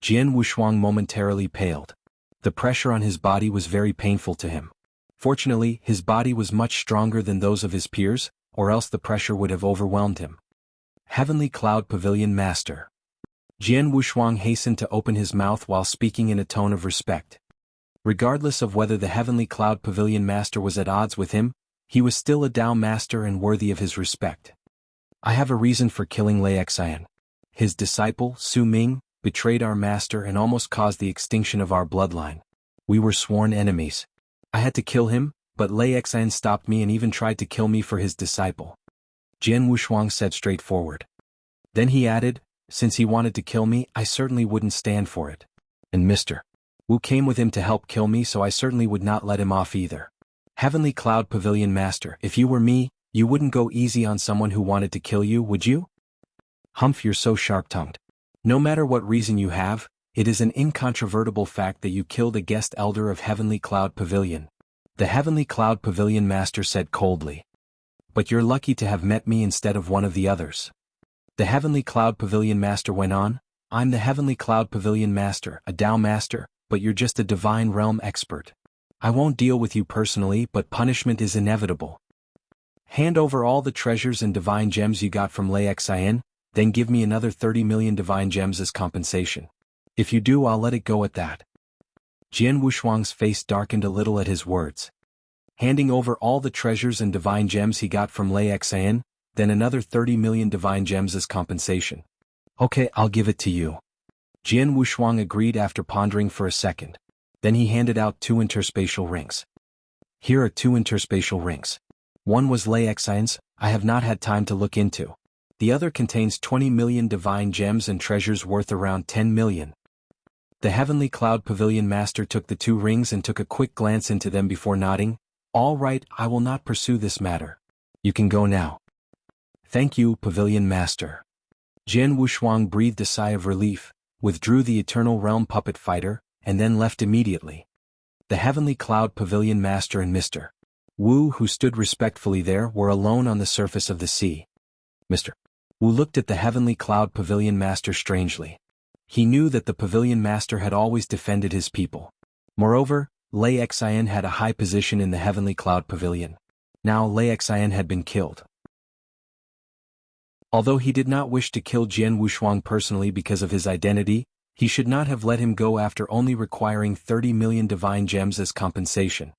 [SPEAKER 1] Jian Wushuang momentarily paled. The pressure on his body was very painful to him. Fortunately, his body was much stronger than those of his peers, or else the pressure would have overwhelmed him. Heavenly Cloud Pavilion Master. Jian Wushuang hastened to open his mouth while speaking in a tone of respect. Regardless of whether the Heavenly Cloud Pavilion Master was at odds with him, he was still a Tao Master and worthy of his respect. I have a reason for killing Lei Xin. His disciple, Su Ming, betrayed our master and almost caused the extinction of our bloodline. We were sworn enemies. I had to kill him, but Lei Xin stopped me and even tried to kill me for his disciple. Jian Wushuang said straightforward. Then he added, since he wanted to kill me, I certainly wouldn't stand for it. And Mr. Wu came with him to help kill me, so I certainly would not let him off either. Heavenly Cloud Pavilion Master, if you were me, you wouldn't go easy on someone who wanted to kill you, would you? Humph, you're so sharp-tongued. No matter what reason you have, it is an incontrovertible fact that you killed a guest elder of Heavenly Cloud Pavilion. The Heavenly Cloud Pavilion Master said coldly. But you're lucky to have met me instead of one of the others. The Heavenly Cloud Pavilion Master went on, I'm the Heavenly Cloud Pavilion Master, a Tao Master, but you're just a divine realm expert. I won't deal with you personally, but punishment is inevitable. Hand over all the treasures and divine gems you got from Lei Xin, then give me another 30 million divine gems as compensation. If you do, I'll let it go at that. Jian Wushuang's face darkened a little at his words. Handing over all the treasures and divine gems he got from Lei Xin, then another 30 million divine gems as compensation. Okay, I'll give it to you. Jian Wushuang agreed after pondering for a second. Then he handed out 2 interspatial rings. Here are 2 interspatial rings. One was Lei Xin's, I have not had time to look into. The other contains 20 million divine gems and treasures worth around 10 million. The Heavenly Cloud Pavilion Master took the 2 rings and took a quick glance into them before nodding. All right, I will not pursue this matter. You can go now. Thank you, Pavilion Master. Jian Wushuang breathed a sigh of relief, withdrew the Eternal Realm puppet fighter, and then left immediately. The Heavenly Cloud Pavilion Master and Mr. Wu, who stood respectfully there, were alone on the surface of the sea. Mr. Wu looked at the Heavenly Cloud Pavilion Master strangely. He knew that the Pavilion Master had always defended his people. Moreover, Lei Xin had a high position in the Heavenly Cloud Pavilion. Now Lei Xin had been killed. Although he did not wish to kill Jian Wushuang personally because of his identity, he should not have let him go after only requiring 30 million divine gems as compensation.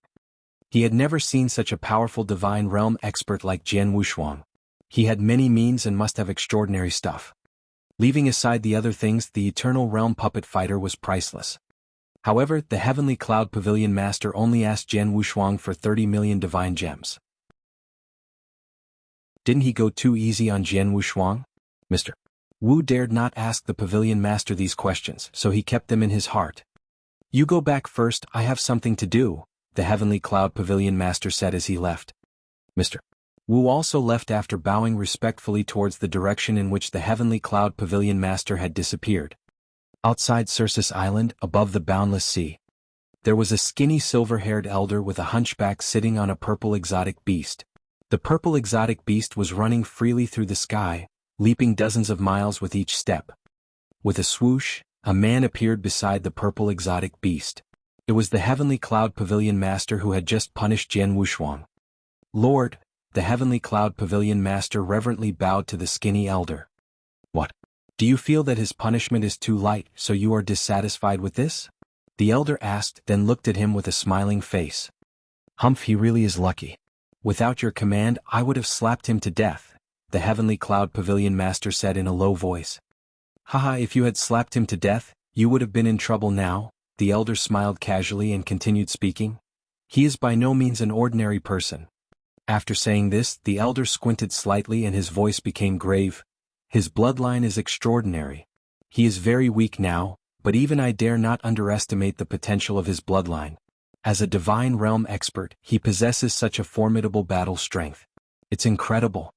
[SPEAKER 1] He had never seen such a powerful divine realm expert like Jian Wushuang. He had many means and must have extraordinary stuff. Leaving aside the other things, the Eternal Realm puppet fighter was priceless. However, the Heavenly Cloud Pavilion Master only asked Jian Wushuang for 30 million divine gems. Didn't he go too easy on Jian Wushuang? Mr. Wu dared not ask the Pavilion Master these questions, so he kept them in his heart. You go back first, I have something to do, the Heavenly Cloud Pavilion Master said as he left. Mr. Wu also left after bowing respectfully towards the direction in which the Heavenly Cloud Pavilion Master had disappeared. Outside Cercis Island, above the boundless sea, there was a skinny silver-haired elder with a hunchback sitting on a purple exotic beast. The purple exotic beast was running freely through the sky, leaping dozens of miles with each step. With a swoosh, a man appeared beside the purple exotic beast. It was the Heavenly Cloud Pavilion Master who had just punished Jian Wushuang. Lord, the Heavenly Cloud Pavilion Master reverently bowed to the skinny elder. What? Do you feel that his punishment is too light, so you are dissatisfied with this? The elder asked, then looked at him with a smiling face. Humph, he really is lucky. Without your command, I would have slapped him to death, the Heavenly Cloud Pavilion Master said in a low voice. Haha, if you had slapped him to death, you would have been in trouble now, the elder smiled casually and continued speaking. He is by no means an ordinary person. After saying this, the elder squinted slightly and his voice became grave. His bloodline is extraordinary. He is very weak now, but even I dare not underestimate the potential of his bloodline. As a divine realm expert, he possesses such a formidable battle strength. It's incredible.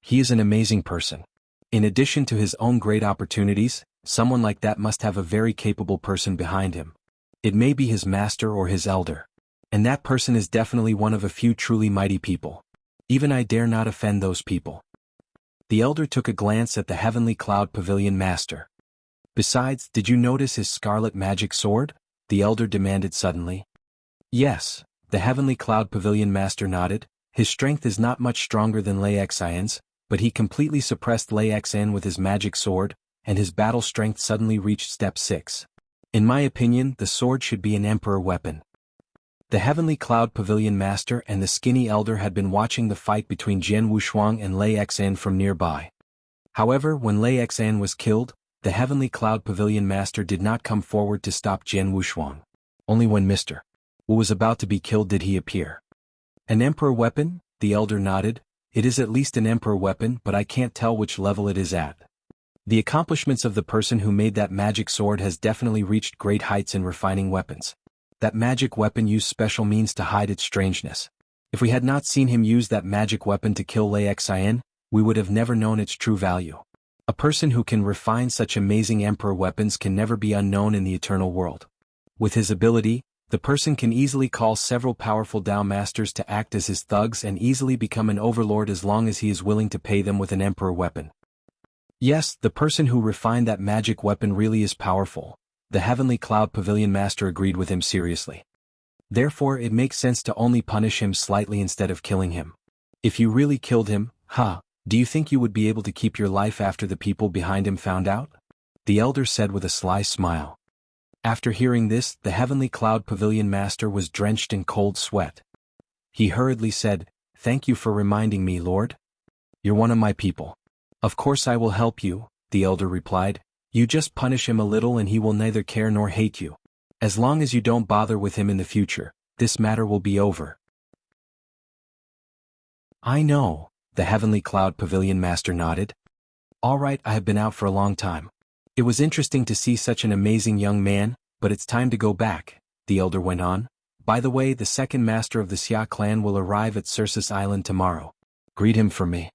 [SPEAKER 1] He is an amazing person. In addition to his own great opportunities, someone like that must have a very capable person behind him. It may be his master or his elder. And that person is definitely one of a few truly mighty people. Even I dare not offend those people. The elder took a glance at the Heavenly Cloud Pavilion master. Besides, did you notice his scarlet magic sword? The elder demanded suddenly. Yes, the Heavenly Cloud Pavilion master nodded. His strength is not much stronger than Lei Xian's, but he completely suppressed Lei Xin with his magic sword, and his battle strength suddenly reached step 6. In my opinion, the sword should be an emperor weapon. The Heavenly Cloud Pavilion master and the skinny elder had been watching the fight between Jian Wushuang and Lei Xin from nearby. However, when Lei Xin was killed, the Heavenly Cloud Pavilion master did not come forward to stop Jian Wushuang. Only when Mr. Wu was about to be killed did he appear. An emperor weapon? The elder nodded. It is at least an emperor weapon, but I can't tell which level it is at. The accomplishments of the person who made that magic sword has definitely reached great heights in refining weapons. That magic weapon used special means to hide its strangeness. If we had not seen him use that magic weapon to kill Lei Xin, we would have never known its true value. A person who can refine such amazing emperor weapons can never be unknown in the eternal world. With his ability, the person can easily call several powerful Dao masters to act as his thugs and easily become an overlord as long as he is willing to pay them with an emperor weapon. Yes, the person who refined that magic weapon really is powerful. The Heavenly Cloud Pavilion master agreed with him seriously. Therefore, it makes sense to only punish him slightly instead of killing him. If you really killed him, do you think you would be able to keep your life after the people behind him found out? The elder said with a sly smile. After hearing this, the Heavenly Cloud Pavilion master was drenched in cold sweat. He hurriedly said, "Thank you for reminding me, Lord. You're one of my people." "Of course I will help you," the elder replied. "You just punish him a little and he will neither care nor hate you. As long as you don't bother with him in the future, this matter will be over." "I know," the Heavenly Cloud Pavilion master nodded. "All right, I have been out for a long time. It was interesting to see such an amazing young man, but it's time to go back," the elder went on. "By the way, the second master of the Xia Clan will arrive at Cercis Island tomorrow. Greet him for me."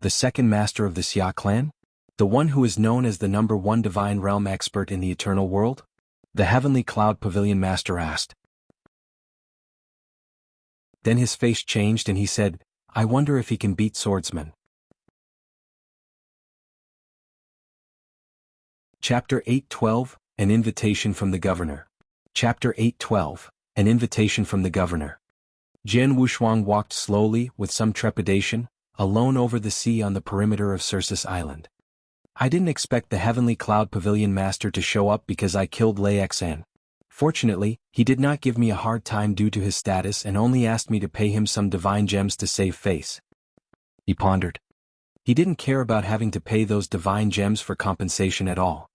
[SPEAKER 1] The second master of the Xia Clan? The one who is known as the #1 divine realm expert in the eternal world? The Heavenly Cloud Pavilion master asked. Then his face changed and he said, "I wonder if he can beat Swordsman." Chapter 8:12, An Invitation from the Governor. Chapter 8:12, An Invitation from the Governor. Jian Wushuang walked slowly, with some trepidation, alone over the sea on the perimeter of Cercis Island. I didn't expect the Heavenly Cloud Pavilion master to show up because I killed Lei Xin. Fortunately, he did not give me a hard time due to his status and only asked me to pay him some divine gems to save face. He pondered. He didn't care about having to pay those divine gems for compensation at all.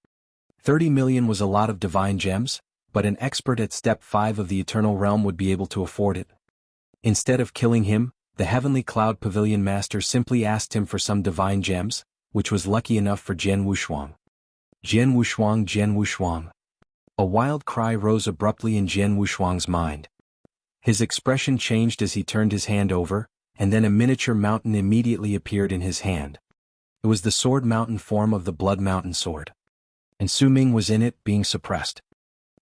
[SPEAKER 1] 30 million was a lot of divine gems, but an expert at step 5 of the Eternal Realm would be able to afford it. Instead of killing him, the Heavenly Cloud Pavilion master simply asked him for some divine gems, which was lucky enough for Jian Wushuang. Jian Wushuang, Jian Wushuang. A wild cry rose abruptly in Jian Wushuang's mind. His expression changed as he turned his hand over, and then a miniature mountain immediately appeared in his hand. It was the Sword Mountain form of the Blood Mountain sword. And Su Ming was in it, being suppressed.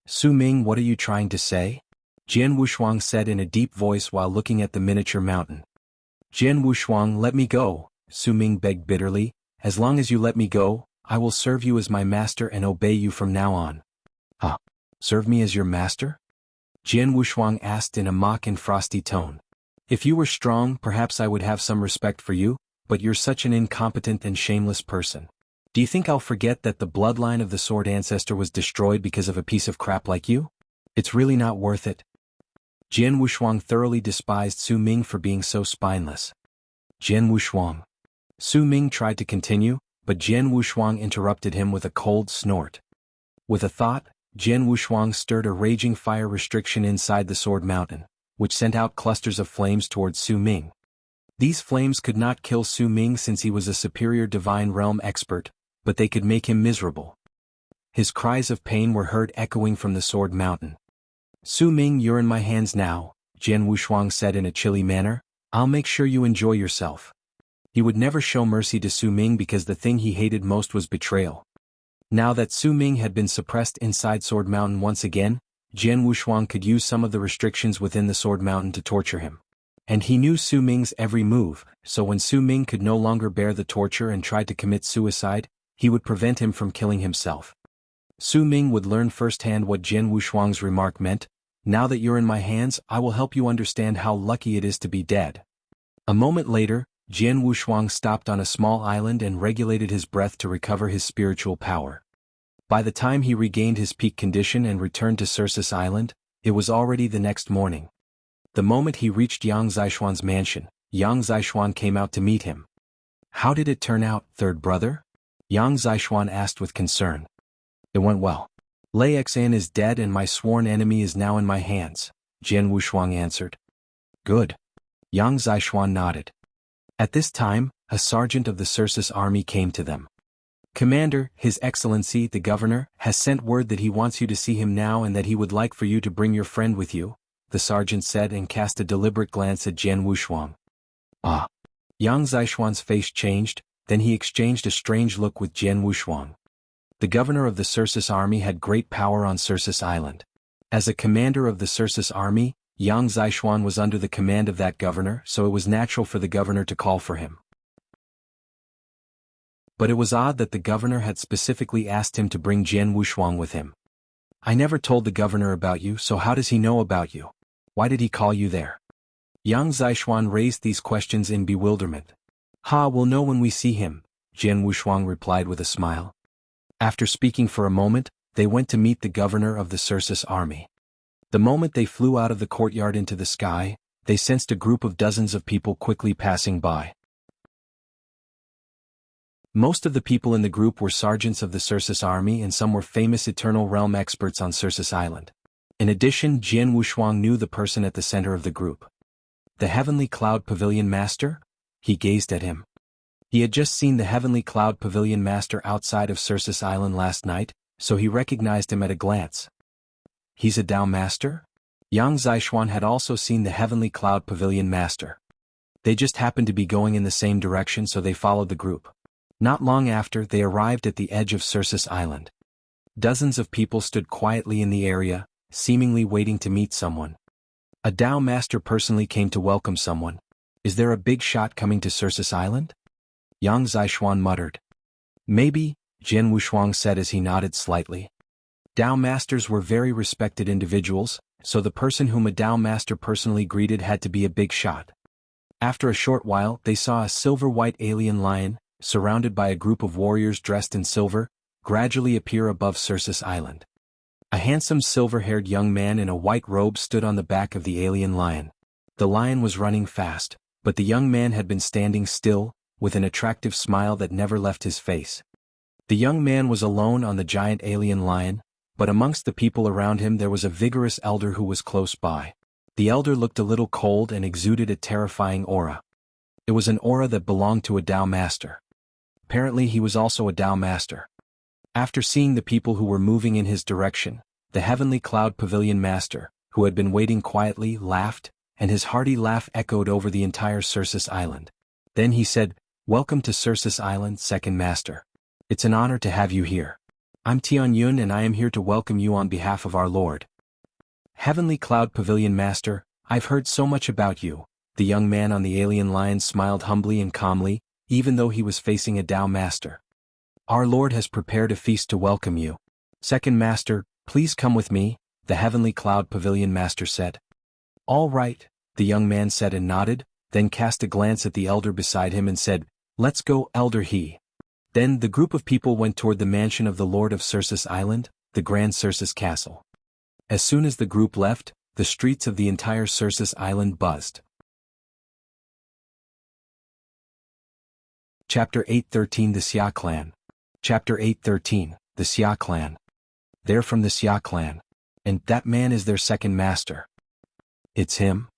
[SPEAKER 1] "Su Ming, what are you trying to say?" Jian Wushuang said in a deep voice while looking at the miniature mountain. "Jian Wushuang, let me go," Su Ming begged bitterly. "As long as you let me go, I will serve you as my master and obey you from now on." "Huh? Serve me as your master?" Jian Wushuang asked in a mock and frosty tone. "If you were strong, perhaps I would have some respect for you, but you're such an incompetent and shameless person. Do you think I'll forget that the bloodline of the sword ancestor was destroyed because of a piece of crap like you? It's really not worth it." Jian Wushuang thoroughly despised Su Ming for being so spineless. Jian Wushuang. Su Ming tried to continue, but Jian Wushuang interrupted him with a cold snort. With a thought, Jian Wushuang stirred a raging fire restriction inside the Sword Mountain, which sent out clusters of flames towards Su Ming. These flames could not kill Su Ming since he was a superior divine realm expert, but they could make him miserable. His cries of pain were heard echoing from the Sword Mountain. "Su Ming, you're in my hands now," Jian Wushuang said in a chilly manner. "I'll make sure you enjoy yourself." He would never show mercy to Su Ming because the thing he hated most was betrayal. Now that Su Ming had been suppressed inside Sword Mountain once again, Jian Wushuang could use some of the restrictions within the Sword Mountain to torture him. And he knew Su Ming's every move, so when Su Ming could no longer bear the torture and tried to commit suicide, he would prevent him from killing himself. Su Ming would learn firsthand what Jian Wushuang's remark meant. "Now that you're in my hands, I will help you understand how lucky it is to be dead." A moment later, Jian Wushuang stopped on a small island and regulated his breath to recover his spiritual power. By the time he regained his peak condition and returned to Cercis Island, it was already the next morning. The moment he reached Yang Zishuan's mansion, Yang Zishuan came out to meet him. "How did it turn out, third brother?" Yang Zishuan asked with concern. "It went well. Lei Xin is dead and my sworn enemy is now in my hands," Jian Wushuang answered. "Good." Yang Zishuan nodded. At this time, a sergeant of the Cercis army came to them. "Commander, His Excellency the Governor, has sent word that he wants you to see him now and that he would like for you to bring your friend with you," the sergeant said and cast a deliberate glance at Jian Wushuang. "Ah." Yang Zishuan's face changed, then he exchanged a strange look with Jian Wushuang. The governor of the Cercis army had great power on Cercis Island. As a commander of the Cercis army, Yang Zishuan was under the command of that governor, so it was natural for the governor to call for him. But it was odd that the governor had specifically asked him to bring Jian Wushuang with him. "I never told the governor about you, so how does he know about you? Why did he call you there?" Yang Zishuan raised these questions in bewilderment. We'll know when we see him," Jian Wushuang replied with a smile. After speaking for a moment, they went to meet the governor of the Cercis army. The moment they flew out of the courtyard into the sky, they sensed a group of dozens of people quickly passing by. Most of the people in the group were sergeants of the Cercis army and some were famous Eternal Realm experts on Cercis Island. In addition, Jian Wushuang knew the person at the center of the group. The Heavenly Cloud Pavilion Master? He gazed at him. He had just seen the Heavenly Cloud Pavilion Master outside of Cercis Island last night, so he recognized him at a glance. He's a Dao Master? Yang Zishuan had also seen the Heavenly Cloud Pavilion Master. They just happened to be going in the same direction, so they followed the group. Not long after, they arrived at the edge of Cercis Island. Dozens of people stood quietly in the area, seemingly waiting to meet someone. A Dao Master personally came to welcome someone. "Is there a big shot coming to Cercis Island?" Yang Zishuan muttered. "Maybe," Jian Wushuang said as he nodded slightly. Dao Masters were very respected individuals, so the person whom a Dao Master personally greeted had to be a big shot. After a short while, they saw a silver-white alien lion, surrounded by a group of warriors dressed in silver, gradually appear above Cercis Island. A handsome silver-haired young man in a white robe stood on the back of the alien lion. The lion was running fast, but the young man had been standing still, with an attractive smile that never left his face. The young man was alone on the giant alien lion, but amongst the people around him there was a vigorous elder who was close by. The elder looked a little cold and exuded a terrifying aura. It was an aura that belonged to a Dao Master. Apparently he was also a Dao Master. After seeing the people who were moving in his direction, the Heavenly Cloud Pavilion Master, who had been waiting quietly, laughed, and his hearty laugh echoed over the entire Cercis Island. Then he said, "Welcome to Cercis Island, Second Master. It's an honor to have you here. I'm Tianyun and I am here to welcome you on behalf of our Lord." "Heavenly Cloud Pavilion Master, I've heard so much about you." The young man on the alien lion smiled humbly and calmly, even though he was facing a Dao Master. "Our Lord has prepared a feast to welcome you. Second Master, please come with me," the Heavenly Cloud Pavilion Master said. "All right," the young man said and nodded, then cast a glance at the elder beside him and said, "Let's go, Elder He." Then the group of people went toward the mansion of the Lord of Cercis Island, the Grand Cercis Castle. As soon as the group left, the streets of the entire Cercis Island buzzed. Chapter 813 The Xia Clan. Chapter 813 The Xia Clan. They're from the Xia Clan. And that man is their second master. It's him?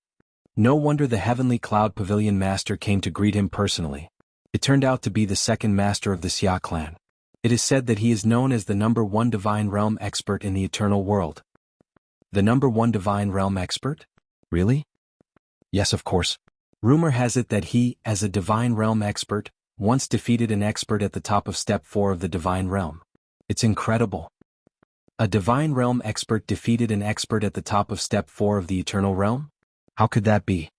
[SPEAKER 1] No wonder the Heavenly Cloud Pavilion master came to greet him personally. It turned out to be the second master of the Xia Clan. It is said that he is known as the #1 Divine Realm expert in the Eternal World. The #1 Divine Realm expert? Really? Yes, of course. Rumor has it that he, as a Divine Realm expert, once defeated an expert at the top of Step 4 of the Divine Realm. It's incredible. A Divine Realm expert defeated an expert at the top of Step 4 of the Eternal Realm? How could that be?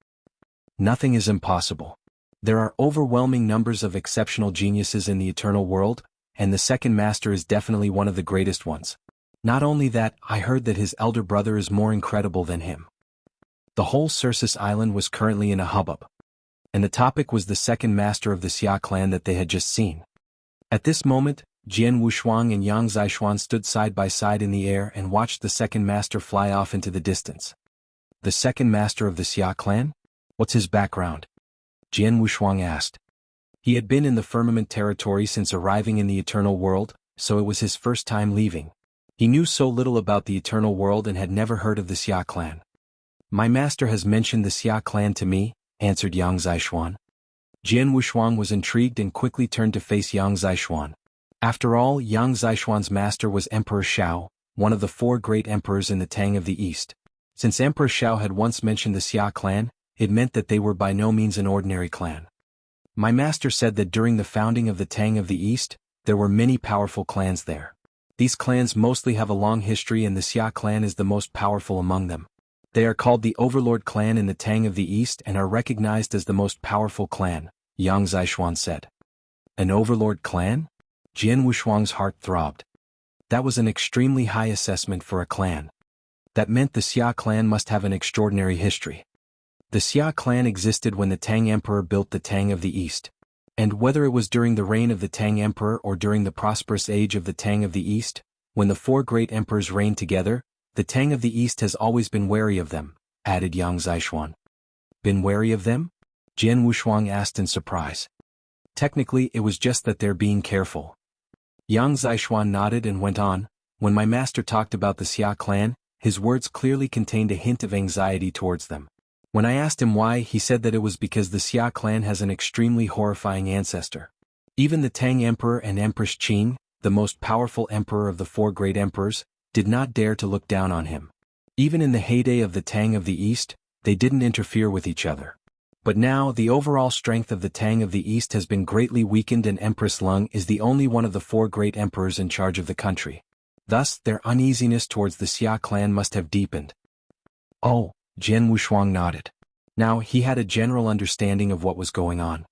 [SPEAKER 1] Nothing is impossible. There are overwhelming numbers of exceptional geniuses in the Eternal World, and the second master is definitely one of the greatest ones. Not only that, I heard that his elder brother is more incredible than him. The whole Cercis island was currently in a hubbub. And the topic was the second master of the Xia Clan that they had just seen. At this moment, Jian Wushuang and Yang Zixuan stood side by side in the air and watched the second master fly off into the distance. The second master of the Xia Clan? What's his background? Jian Wushuang asked. He had been in the Firmament territory since arriving in the Eternal World, so it was his first time leaving. He knew so little about the Eternal World and had never heard of the Xia Clan. My master has mentioned the Xia Clan to me, answered Yang Zixuan. Jian Wushuang was intrigued and quickly turned to face Yang Zixuan. After all, Yang Zixuan's master was Emperor Xiao, one of the 4 great emperors in the Tang of the East. Since Emperor Xiao had once mentioned the Xia Clan, it meant that they were by no means an ordinary clan. My master said that during the founding of the Tang of the East, there were many powerful clans there. These clans mostly have a long history and the Xia Clan is the most powerful among them. They are called the Overlord clan in the Tang of the East and are recognized as the most powerful clan, Yang Zixuan said. An Overlord clan? Jian Wushuang's heart throbbed. That was an extremely high assessment for a clan. That meant the Xia Clan must have an extraordinary history. The Xia Clan existed when the Tang Emperor built the Tang of the East. And whether it was during the reign of the Tang Emperor or during the prosperous age of the Tang of the East, when the 4 great emperors reigned together, the Tang of the East has always been wary of them, added Yang Zixuan. Been wary of them? Jian Wushuang asked in surprise. Technically, it was just that they're being careful. Yang Zixuan nodded and went on. When my master talked about the Xia Clan, his words clearly contained a hint of anxiety towards them. When I asked him why, he said that it was because the Xia Clan has an extremely horrifying ancestor. Even the Tang Emperor and Empress Qing, the most powerful emperor of the 4 great emperors, did not dare to look down on him. Even in the heyday of the Tang of the East, they didn't interfere with each other. But now, the overall strength of the Tang of the East has been greatly weakened and Empress Lung is the only one of the 4 great emperors in charge of the country. Thus, their uneasiness towards the Xia Clan must have deepened. Oh, Jian Wushuang nodded. Now, he had a general understanding of what was going on.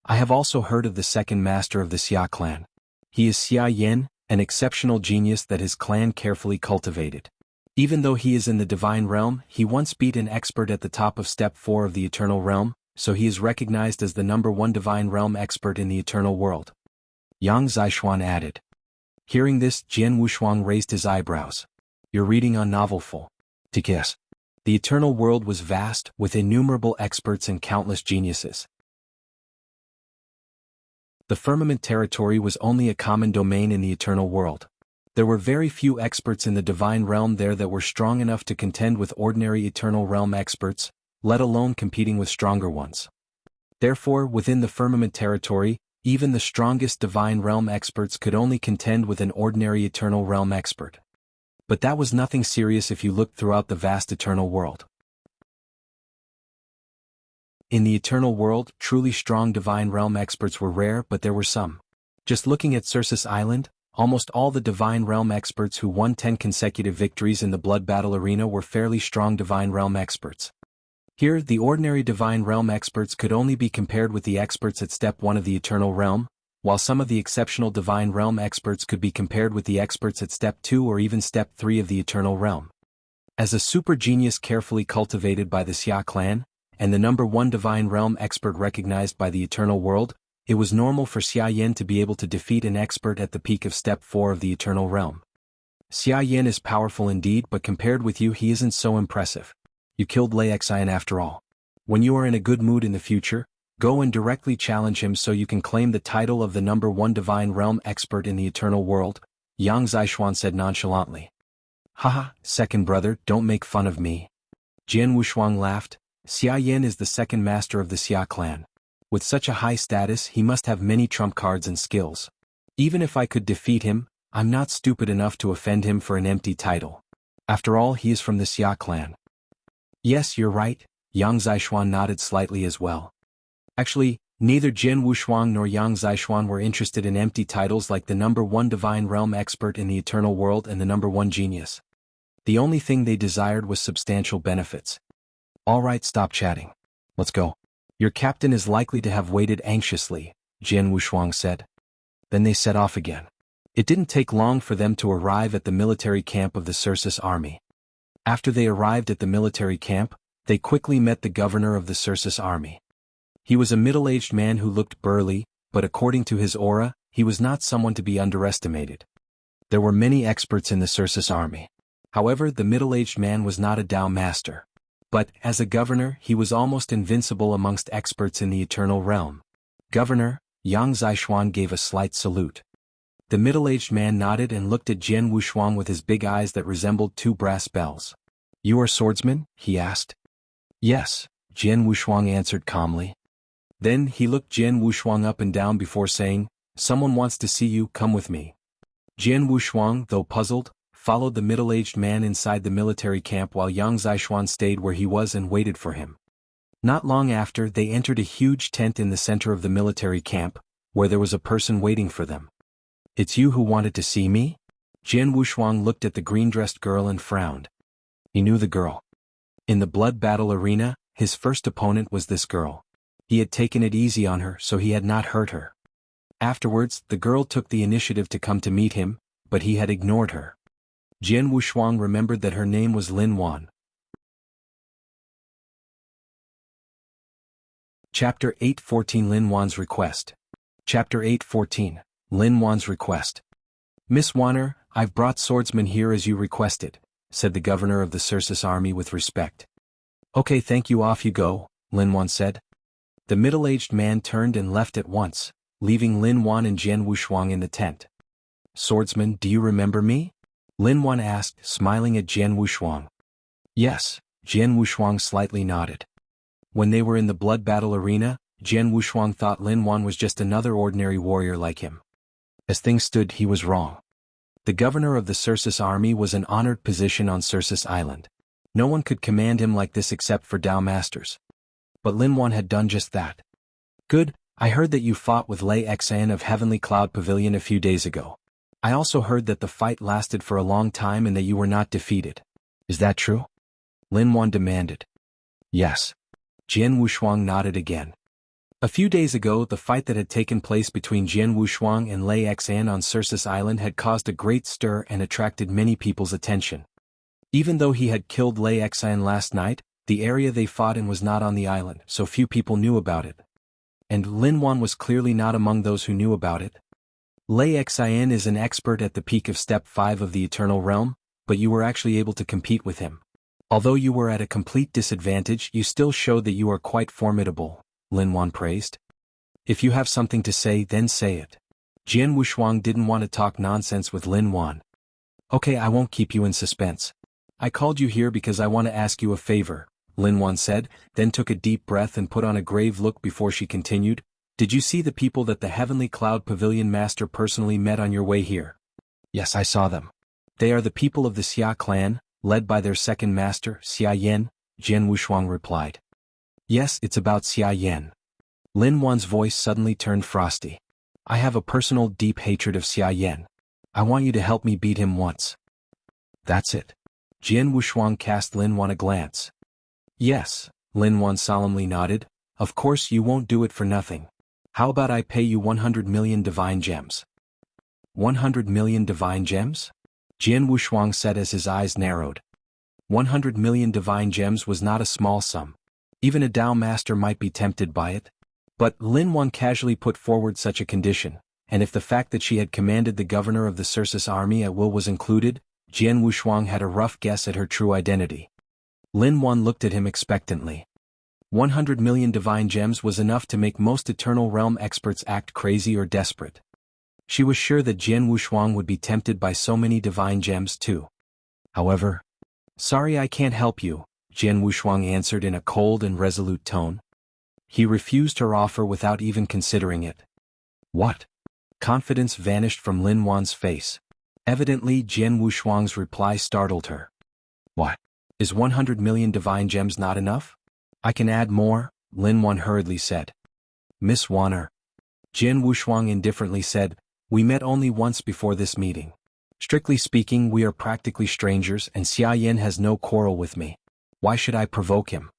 [SPEAKER 1] I have also heard of the second master of the Xia Clan. He is Xia Yan, an exceptional genius that his clan carefully cultivated. Even though he is in the Divine Realm, he once beat an expert at the top of Step 4 of the Eternal Realm, so he is recognized as the #1 Divine Realm expert in the Eternal World. Yang Zixuan added. Hearing this, Jian Wushuang raised his eyebrows. You're reading on novelful. To guess. The Eternal World was vast, with innumerable experts and countless geniuses. The Firmament territory was only a common domain in the Eternal World. There were very few experts in the Divine Realm there that were strong enough to contend with ordinary Eternal Realm experts, let alone competing with stronger ones. Therefore, within the Firmament territory, even the strongest Divine Realm experts could only contend with an ordinary Eternal Realm expert. But that was nothing serious if you looked throughout the vast Eternal World. In the Eternal World, truly strong Divine Realm experts were rare, but there were some. Just looking at Cercis Island, almost all the Divine Realm experts who won 10 consecutive victories in the Blood Battle Arena were fairly strong Divine Realm experts. Here, the ordinary Divine Realm experts could only be compared with the experts at Step 1 of the Eternal Realm, while some of the exceptional Divine Realm experts could be compared with the experts at Step 2 or even Step 3 of the Eternal Realm. As a super genius carefully cultivated by the Xia Clan, and the #1 Divine Realm expert recognized by the Eternal World, it was normal for Xia Yan to be able to defeat an expert at the peak of Step 4 of the Eternal Realm. Xia Yan is powerful indeed, but compared with you he isn't so impressive. You killed Lei Xin after all. When you are in a good mood in the future, go and directly challenge him so you can claim the title of the #1 Divine Realm expert in the Eternal World, Yang Zishuan said nonchalantly. Haha, second brother, don't make fun of me. Jian Wushuang laughed. Xia Yan is the second master of the Xia Clan. With such a high status, he must have many trump cards and skills. Even if I could defeat him, I'm not stupid enough to offend him for an empty title. After all, he is from the Xia Clan. Yes, you're right, Yang Zishuan nodded slightly as well. Actually, neither Jian Wushuang nor Yang Zishuan were interested in empty titles like the #1 Divine Realm Expert in the Eternal World and the #1 Genius. The only thing they desired was substantial benefits. Alright, stop chatting. Let's go. Your captain is likely to have waited anxiously, Jian Wushuang said. Then they set off again. It didn't take long for them to arrive at the military camp of the Cercis army. After they arrived at the military camp, they quickly met the governor of the Cercis army. He was a middle-aged man who looked burly, but according to his aura, he was not someone to be underestimated. There were many experts in the Cercis army. However, the middle-aged man was not a Dao master. But, as a governor, he was almost invincible amongst experts in the Eternal Realm. Governor, Yang Zishuan gave a slight salute. The middle-aged man nodded and looked at Jian Wushuang with his big eyes that resembled two brass bells. You are swordsman? He asked. Yes, Jian Wushuang answered calmly. Then he looked Jian Wushuang up and down before saying, Someone wants to see you, come with me. Jian Wushuang, though puzzled, followed the middle-aged man inside the military camp while Yang Zishuan stayed where he was and waited for him. Not long after, they entered a huge tent in the center of the military camp, where there was a person waiting for them. It's you who wanted to see me? Jian Wushuang looked at the green-dressed girl and frowned. He knew the girl. In the blood battle arena, his first opponent was this girl. He had taken it easy on her, so he had not hurt her. Afterwards, the girl took the initiative to come to meet him, but he had ignored her. Jian Wushuang remembered that her name was Lin Wan. Chapter 8:14 Lin Wan's Request. Chapter 8:14 Lin Wan's Request. Miss Wanner, I've brought swordsmen here as you requested, said the governor of the Cercis army with respect. Okay, thank you, off you go, Lin Wan said. The middle-aged man turned and left at once, leaving Lin Wan and Jian Wushuang in the tent. Swordsman, do you remember me? Lin Wan asked, smiling at Jian Wushuang. Yes, Jian Wushuang slightly nodded. When they were in the blood battle arena, Jian Wushuang thought Lin Wan was just another ordinary warrior like him. As things stood, he was wrong. The governor of the Cercis army was an honored position on Cercis Island. No one could command him like this except for Dao masters. But Lin Wan had done just that. Good, I heard that you fought with Lei Xin of Heavenly Cloud Pavilion a few days ago. I also heard that the fight lasted for a long time and that you were not defeated. Is that true? Lin Wan demanded. Yes. Jian Wushuang nodded again. A few days ago, the fight that had taken place between Jian Wushuang and Lei Xin on Cercis Island had caused a great stir and attracted many people's attention. Even though he had killed Lei Xin last night, the area they fought in was not on the island, so few people knew about it. And Lin Wan was clearly not among those who knew about it. Lei Xin is an expert at the peak of Step 5 of the Eternal Realm, but you were actually able to compete with him. Although you were at a complete disadvantage, you still showed that you are quite formidable, Lin Wan praised. If you have something to say, then say it. Jian Wushuang didn't want to talk nonsense with Lin Wan. Okay, I won't keep you in suspense. I called you here because I want to ask you a favor, Lin Wan said, then took a deep breath and put on a grave look before she continued. Did you see the people that the Heavenly Cloud Pavilion Master personally met on your way here? Yes, I saw them. They are the people of the Xia Clan, led by their second master, Xia Yan, Jian Wushuang replied. Yes, it's about Xia Yan. Lin Wan's voice suddenly turned frosty. I have a personal deep hatred of Xia Yan. I want you to help me beat him once. That's it. Jian Wushuang cast Lin Wan a glance. Yes, Lin Wan solemnly nodded. Of course you won't do it for nothing. How about I pay you 100 million divine gems? 100 million divine gems? Jian Wushuang said as his eyes narrowed. 100 million divine gems was not a small sum. Even a Dao master might be tempted by it. But Lin Wan casually put forward such a condition, and if the fact that she had commanded the governor of the Cercis army at will was included, Jian Wushuang had a rough guess at her true identity. Lin Wan looked at him expectantly. 100 million divine gems was enough to make most Eternal Realm experts act crazy or desperate. She was sure that Jian Wushuang would be tempted by so many divine gems too. However, "Sorry, I can't help you," Jian Wushuang answered in a cold and resolute tone. He refused her offer without even considering it. What? Confidence vanished from Lin Wan's face. Evidently Jian Wushuang's reply startled her. "What? Is 100 million divine gems not enough? I can add more," Lin Wan hurriedly said. "Miss Wanner," Jian Wushuang indifferently said, "we met only once before this meeting. Strictly speaking, we are practically strangers and Xia Yan has no quarrel with me. Why should I provoke him?"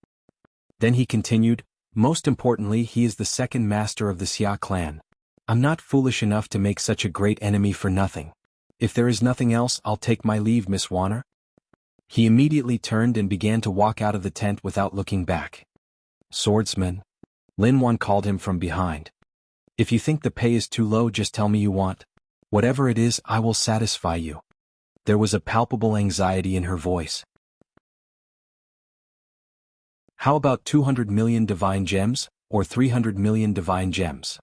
[SPEAKER 1] Then he continued, "Most importantly, he is the second master of the Xia Clan. I'm not foolish enough to make such a great enemy for nothing. If there is nothing else, I'll take my leave, Miss Wanner." He immediately turned and began to walk out of the tent without looking back. "Swordsman," Lin Wan called him from behind. "If you think the pay is too low, just tell me you want. Whatever it is, I will satisfy you." There was a palpable anxiety in her voice. "How about 200 million divine gems, or 300 million divine gems?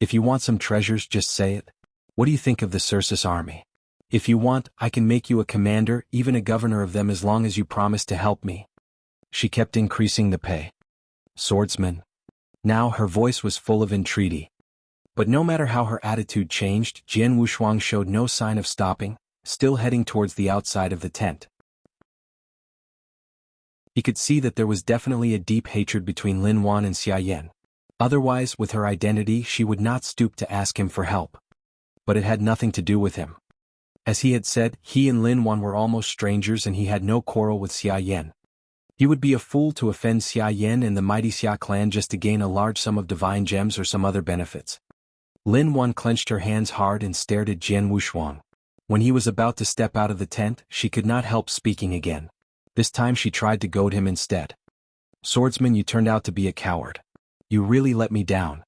[SPEAKER 1] If you want some treasures, just say it. What do you think of the Cercis army? If you want, I can make you a commander, even a governor of them, as long as you promise to help me." She kept increasing the pay. "Swordsman." Now her voice was full of entreaty. But no matter how her attitude changed, Jian Wushuang showed no sign of stopping, still heading towards the outside of the tent. He could see that there was definitely a deep hatred between Lin Wan and Xia Yan. Otherwise, with her identity, she would not stoop to ask him for help. But it had nothing to do with him. As he had said, he and Lin Wan were almost strangers and he had no quarrel with Xia Yan. He would be a fool to offend Xia Yan and the mighty Xia Clan just to gain a large sum of divine gems or some other benefits. Lin Wan clenched her hands hard and stared at Jian Wushuang. When he was about to step out of the tent, she could not help speaking again. This time she tried to goad him instead. "Swordsman, you turned out to be a coward. You really let me down.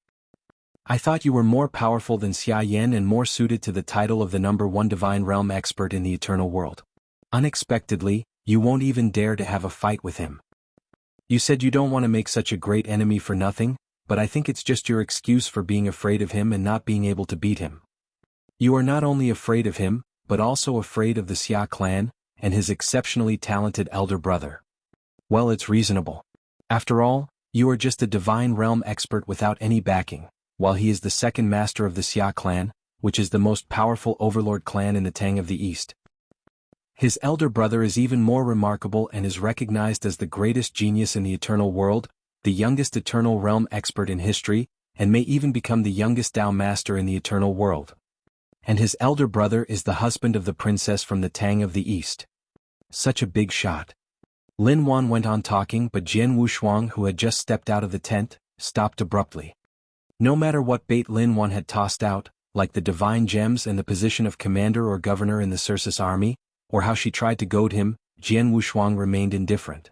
[SPEAKER 1] I thought you were more powerful than Xia Yan and more suited to the title of the #1 divine realm expert in the eternal world. Unexpectedly, you won't even dare to have a fight with him. You said you don't want to make such a great enemy for nothing, but I think it's just your excuse for being afraid of him and not being able to beat him. You are not only afraid of him, but also afraid of the Xia Clan and his exceptionally talented elder brother. Well, it's reasonable. After all, you are just a divine realm expert without any backing, while he is the second master of the Xia Clan, which is the most powerful overlord clan in the Tang of the East. His elder brother is even more remarkable and is recognized as the greatest genius in the eternal world, the youngest eternal realm expert in history, and may even become the youngest Tao master in the eternal world. And his elder brother is the husband of the princess from the Tang of the East. Such a big shot." Lin Wan went on talking, but Jian Wushuang, who had just stepped out of the tent, stopped abruptly. No matter what bait Lin Wan had tossed out, like the divine gems and the position of commander or governor in the Cercis army, or how she tried to goad him, Jian Wushuang remained indifferent.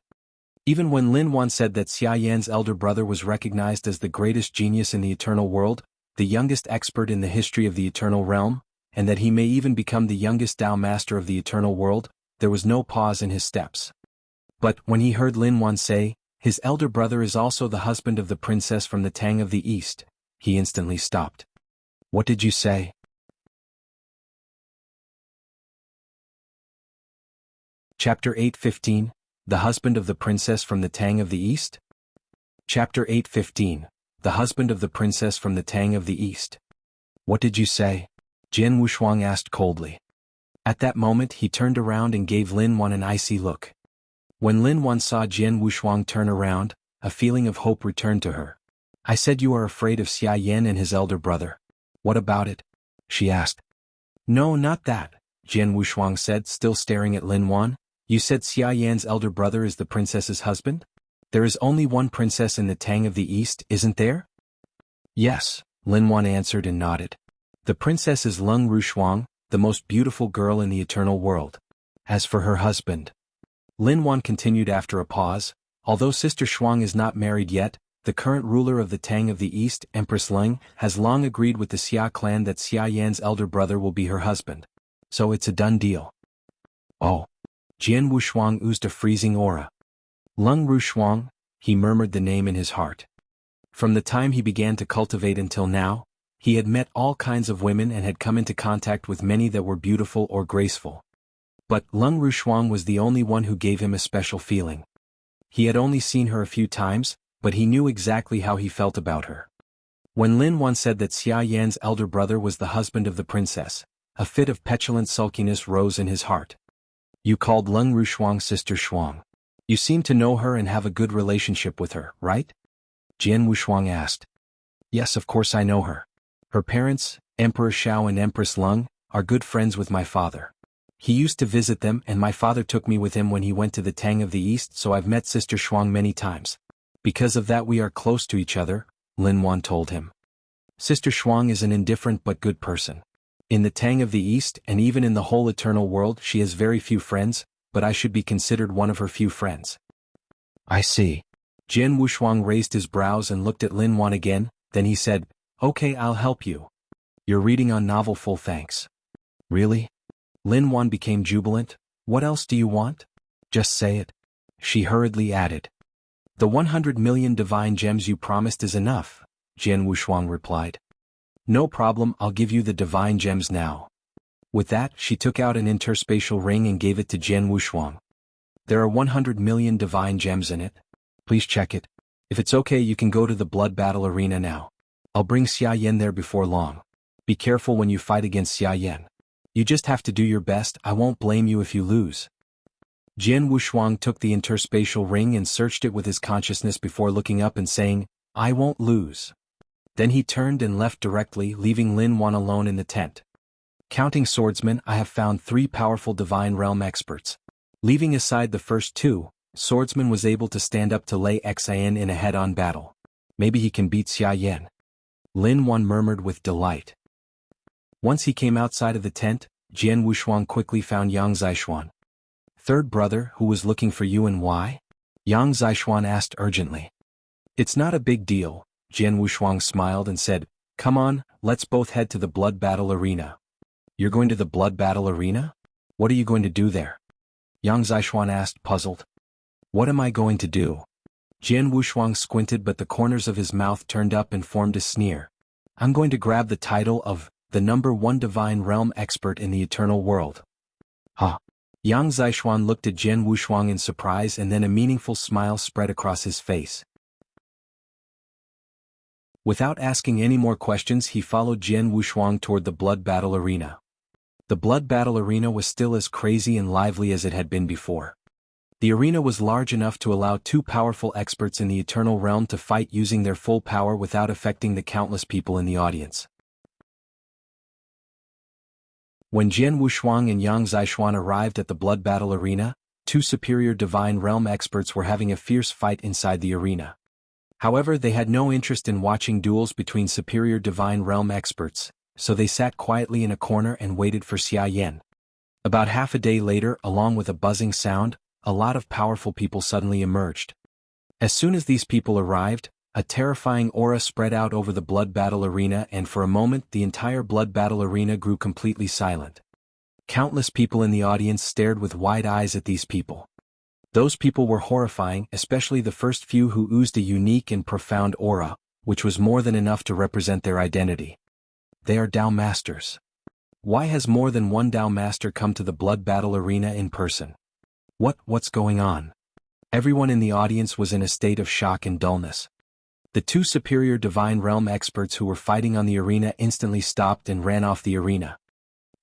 [SPEAKER 1] Even when Lin Wan said that Xia Yan's elder brother was recognized as the greatest genius in the eternal world, the youngest expert in the history of the eternal realm, and that he may even become the youngest Tao master of the eternal world, there was no pause in his steps. But when he heard Lin Wan say, "His elder brother is also the husband of the princess from the Tang of the East," he instantly stopped. "What did you say?" Chapter 8:15, The Husband of the Princess from the Tang of the East? Chapter 8:15, The Husband of the Princess from the Tang of the East. "What did you say?" Jian Wushuang asked coldly. At that moment he turned around and gave Lin Wan an icy look. When Lin Wan saw Jian Wushuang turn around, a feeling of hope returned to her. "I said you are afraid of Xia Yan and his elder brother. What about it?" she asked. "No, not that," Jian Wushuang said, still staring at Lin Wan. "You said Xia Yan's elder brother is the princess's husband? There is only one princess in the Tang of the East, isn't there?" "Yes," Lin Wan answered and nodded. "The princess is Lung Wushuang, the most beautiful girl in the eternal world. As for her husband," Lin Wan continued after a pause, "although Sister Shuang is not married yet, the current ruler of the Tang of the East, Empress Leng, has long agreed with the Xia Clan that Xia Yan's elder brother will be her husband. So it's a done deal." "Oh." Jian Wushuang oozed a freezing aura. "Lung Wushuang," he murmured the name in his heart. From the time he began to cultivate until now, He had met all kinds of women and had come into contact with many that were beautiful or graceful. But Lung Wushuang was the only one who gave him a special feeling. He had only seen her a few times, but he knew exactly how he felt about her. When Lin Wan said that Xia Yan's elder brother was the husband of the princess, a fit of petulant sulkiness rose in his heart. You called Lung Wushuang Sister Shuang. You seem to know her and have a good relationship with her, right? Jian Wushuang asked. Yes, of course I know her. Her parents, Emperor Xiao and Empress Lung, are good friends with my father. He used to visit them and my father took me with him when he went to the Tang of the East, so I've met Sister Shuang many times. Because of that we are close to each other, Lin Wan told him. Sister Shuang is an indifferent but good person. In the Tang of the East and even in the whole eternal world she has very few friends, but I should be considered one of her few friends. I see. Jian Wushuang raised his brows and looked at Lin Wan again, then he said, Okay, I'll help you. You're reading on novel full thanks. Really? Lin Wan became jubilant. What else do you want? Just say it. She hurriedly added. The 100 million divine gems you promised is enough, Jian Wushuang replied. No problem, I'll give you the divine gems now. With that, she took out an interspatial ring and gave it to Jian Wushuang. There are 100 million divine gems in it. Please check it. If it's okay you can go to the blood battle arena now. I'll bring Xia Yan there before long. Be careful when you fight against Xia Yan. You just have to do your best, I won't blame you if you lose. Jian Wushuang took the interspatial ring and searched it with his consciousness before looking up and saying, I won't lose. Then he turned and left directly, leaving Lin Wan alone in the tent. Counting swordsmen, I have found 3 powerful divine realm experts. Leaving aside the first 2, Swordsman was able to stand up to Lei Xin in a head-on battle. Maybe he can beat Xia Yan. Lin Wan murmured with delight. Once he came outside of the tent, Jian Wushuang quickly found Yang Zixuan. Third brother, who was looking for you and why? Yang Zixuan asked urgently. It's not a big deal, Jian Wushuang smiled and said, Come on, let's both head to the blood battle arena. You're going to the blood battle arena? What are you going to do there? Yang Zixuan asked, puzzled. What am I going to do? Jian Wushuang squinted but the corners of his mouth turned up and formed a sneer. I'm going to grab the title of the #1 divine realm expert in the eternal world. Huh. Yang Zixuan looked at Jian Wushuang in surprise and then a meaningful smile spread across his face. Without asking any more questions he followed Jian Wushuang toward the blood battle arena. The blood battle arena was still as crazy and lively as it had been before. The arena was large enough to allow 2 powerful experts in the eternal realm to fight using their full power without affecting the countless people in the audience. When Jian Wushuang and Yang Zixuan arrived at the blood battle arena, 2 superior divine realm experts were having a fierce fight inside the arena. However, they had no interest in watching duels between superior divine realm experts, so they sat quietly in a corner and waited for Xia Yan. About half a day later, along with a buzzing sound, a lot of powerful people suddenly emerged. As soon as these people arrived, a terrifying aura spread out over the blood battle arena and for a moment the entire blood battle arena grew completely silent. Countless people in the audience stared with wide eyes at these people. Those people were horrifying, especially the first few who oozed a unique and profound aura, which was more than enough to represent their identity. They are Dao Masters. Why has more than one Dao Master come to the blood battle arena in person? What's going on? Everyone in the audience was in a state of shock and dullness. The 2 superior divine realm experts who were fighting on the arena instantly stopped and ran off the arena.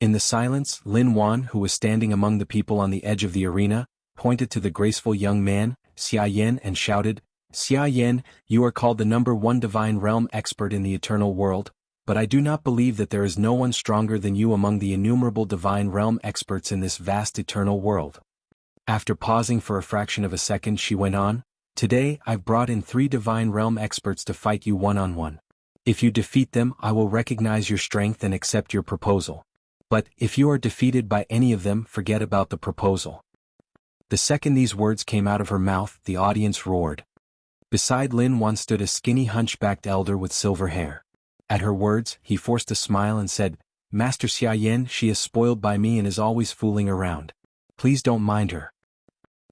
[SPEAKER 1] In the silence, Lin Wan, who was standing among the people on the edge of the arena, pointed to the graceful young man, Xia Yan, and shouted, Xia Yan, you are called the #1 divine realm expert in the eternal world, but I do not believe that there is no one stronger than you among the innumerable divine realm experts in this vast eternal world. After pausing for a fraction of a second she went on, Today I've brought in 3 divine realm experts to fight you one-on-one. If you defeat them I will recognize your strength and accept your proposal. But if you are defeated by any of them forget about the proposal. The second these words came out of her mouth the audience roared. Beside Lin Wan stood a skinny hunchbacked elder with silver hair. At her words he forced a smile and said, Master Xia Yan, she is spoiled by me and is always fooling around. Please don't mind her.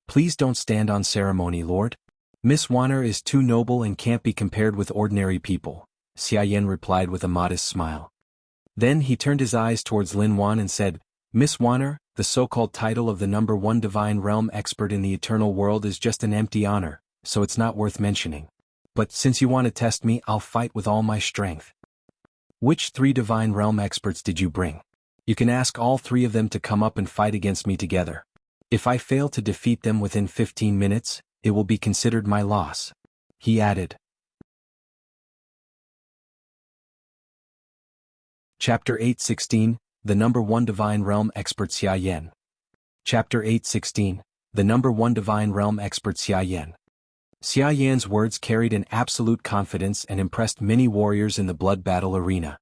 [SPEAKER 1] Please don't stand on ceremony, Lord. Miss Wanner is too noble and can't be compared with ordinary people, Xia Yan replied with a modest smile. Then he turned his eyes towards Lin Wan and said, Miss Wanner, the so-called title of the number 1 divine realm expert in the eternal world is just an empty honor, so it's not worth mentioning. But since you want to test me, I'll fight with all my strength. Which 3 divine realm experts did you bring? You can ask all 3 of them to come up and fight against me together. If I fail to defeat them within 15 minutes, it will be considered my loss. He added. Chapter 8:16, The Number 1 Divine Realm Expert Xia Yan. Chapter 8:16, The Number 1 Divine Realm Expert Xia Yan. Xia Yan's words carried an absolute confidence and impressed many warriors in the blood battle arena.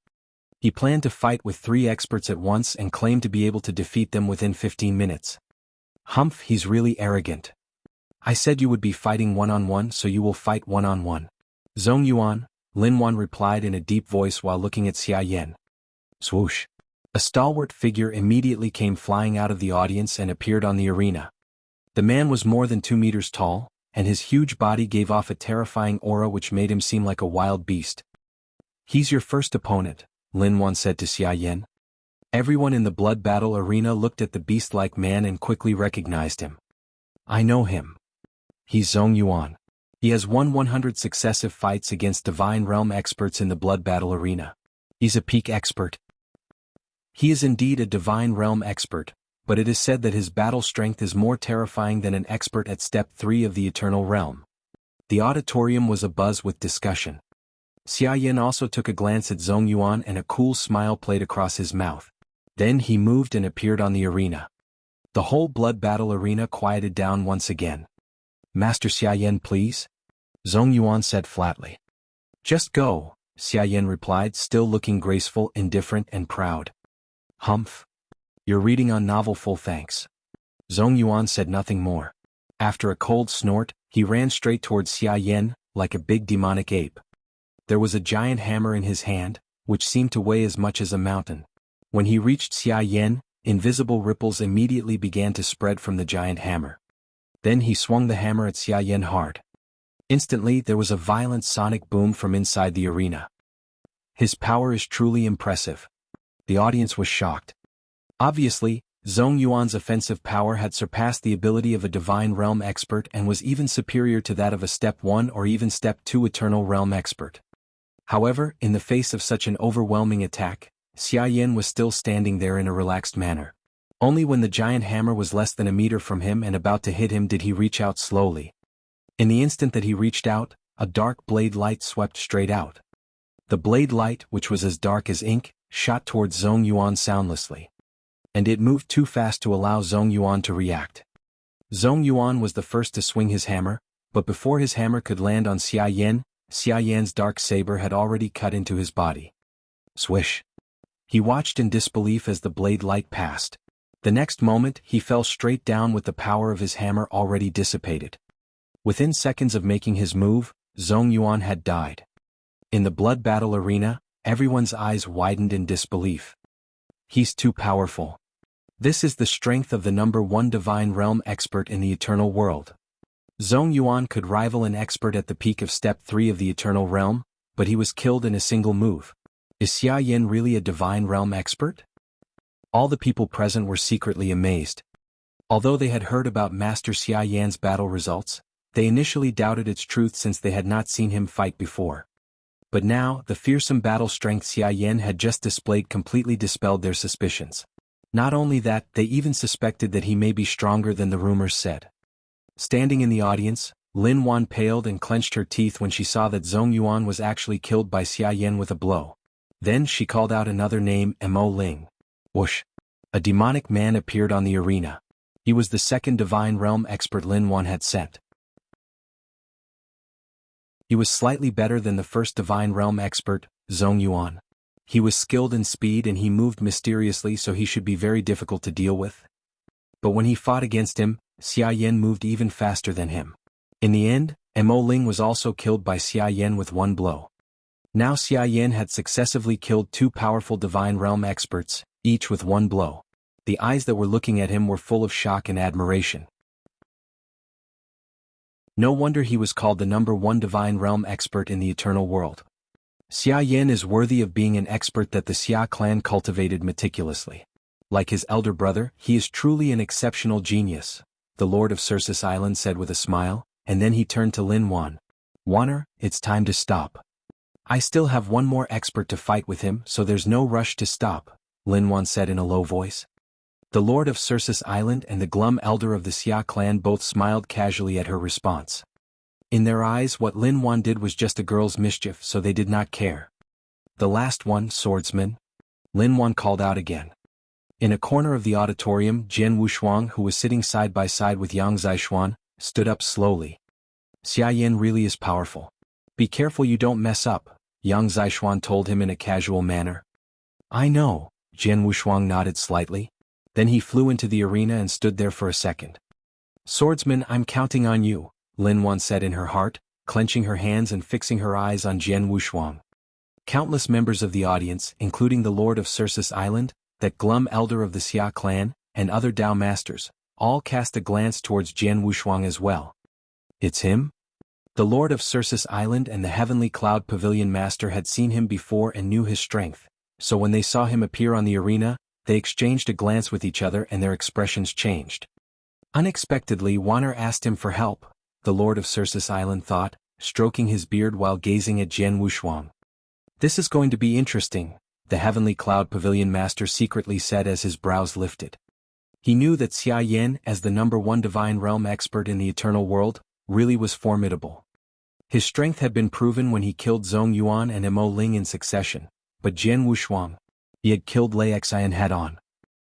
[SPEAKER 1] He planned to fight with 3 experts at once and claimed to be able to defeat them within 15 minutes. Humph, he's really arrogant. I said you would be fighting one-on-one, so you will fight one-on-one. Zhong Yuan, Lin Wan replied in a deep voice while looking at Xia Yan. Swoosh. A stalwart figure immediately came flying out of the audience and appeared on the arena. The man was more than 2 meters tall, and his huge body gave off a terrifying aura which made him seem like a wild beast. He's your first opponent, Lin Wan said to Xia Yan. Everyone in the blood battle arena looked at the beast-like man and quickly recognized him. I know him. He's Zhong Yuan. He has won 100 successive fights against divine realm experts in the blood battle arena. He's a peak expert. He is indeed a divine realm expert, but it is said that his battle strength is more terrifying than an expert at step 3 of the eternal realm. The auditorium was abuzz with discussion. Xia Yan also took a glance at Zhong Yuan and a cool smile played across his mouth. Then he moved and appeared on the arena. The whole blood battle arena quieted down once again. Master Xia Yan, please? Zhong Yuan said flatly. Just go, Xia Yan replied, still looking graceful, indifferent, and proud. Humph. You're reading on novel, full thanks. Zhong Yuan said nothing more. After a cold snort, he ran straight towards Xia Yan, like a big demonic ape. There was a giant hammer in his hand, which seemed to weigh as much as a mountain. When he reached Xia Yan, invisible ripples immediately began to spread from the giant hammer. Then he swung the hammer at Xia Yan hard. Instantly there was a violent sonic boom from inside the arena. His power is truly impressive. The audience was shocked. Obviously, Zhong Yuan's offensive power had surpassed the ability of a divine realm expert and was even superior to that of a step 1 or even step 2 eternal realm expert. However, in the face of such an overwhelming attack, Xia Yan was still standing there in a relaxed manner. Only when the giant hammer was less than a meter from him and about to hit him did he reach out slowly. In the instant that he reached out, a dark blade light swept straight out. The blade light, which was as dark as ink, shot towards Zhong Yuan soundlessly. And it moved too fast to allow Zhong Yuan to react. Zhong Yuan was the first to swing his hammer, but before his hammer could land on Xia Yan's dark saber had already cut into his body. Swish. He watched in disbelief as the blade light passed. The next moment he fell straight down with the power of his hammer already dissipated. Within seconds of making his move, Zhong Yuan had died. In the blood battle arena, everyone's eyes widened in disbelief. He's too powerful. This is the strength of the number 1 divine realm expert in the eternal world. Zhong Yuan could rival an expert at the peak of step 3 of the eternal realm, but he was killed in a single move. Is Xia Yan really a divine realm expert? All the people present were secretly amazed. Although they had heard about Master Xia Yan's battle results, they initially doubted its truth since they had not seen him fight before. But now, the fearsome battle strength Xia Yan had just displayed completely dispelled their suspicions. Not only that, they even suspected that he may be stronger than the rumors said. Standing in the audience, Lin Wan paled and clenched her teeth when she saw that Zhong Yuan was actually killed by Xia Yan with a blow. Then she called out another name, Mo Ling. Whoosh! A demonic man appeared on the arena. He was the second divine realm expert Lin Wan had sent. He was slightly better than the first divine realm expert, Zhong Yuan. He was skilled in speed and he moved mysteriously, so he should be very difficult to deal with. But when he fought against him, Xia Yan moved even faster than him. In the end, Mo Ling was also killed by Xia Yan with one blow. Now Xia Yan had successively killed 2 powerful divine realm experts, each with one blow. The eyes that were looking at him were full of shock and admiration. No wonder he was called the number 1 divine realm expert in the eternal world. Xia Yan is worthy of being an expert that the Xia clan cultivated meticulously. Like his elder brother, he is truly an exceptional genius, the Lord of Cercis Island said with a smile, and then he turned to Lin Wan. Wanner, it's time to stop. I still have one more expert to fight with him, so there's no rush to stop, Lin Wan said in a low voice. The Lord of Cercis Island and the glum elder of the Xia clan both smiled casually at her response. In their eyes, what Lin Wan did was just a girl's mischief, so they did not care. The last one, swordsman? Lin Wan called out again. In a corner of the auditorium, Jian Wushuang, who was sitting side by side with Yang Zixuan, stood up slowly. Xia Yan really is powerful. Be careful you don't mess up, Yang Zixuan told him in a casual manner. I know, Jian Wushuang nodded slightly. Then he flew into the arena and stood there for a second. Swordsman, I'm counting on you, Lin Wan said in her heart, clenching her hands and fixing her eyes on Jian Wushuang. Countless members of the audience, including the Lord of Cercis Island, that glum elder of the Xia clan, and other Dao masters, all cast a glance towards Jian Wushuang as well. It's him? The Lord of Cercis Island and the Heavenly Cloud Pavilion master had seen him before and knew his strength, so when they saw him appear on the arena, they exchanged a glance with each other and their expressions changed. Unexpectedly, Wanner asked him for help, the Lord of Cercis Island thought, stroking his beard while gazing at Jian Wushuang. This is going to be interesting, the Heavenly Cloud Pavilion master secretly said as his brows lifted. He knew that Xia Yan, as the #1 divine realm expert in the eternal world, really was formidable. His strength had been proven when he killed Zhong Yuan and Mo Ling in succession, but Jian Wushuang, he had killed Lei Xin head-on.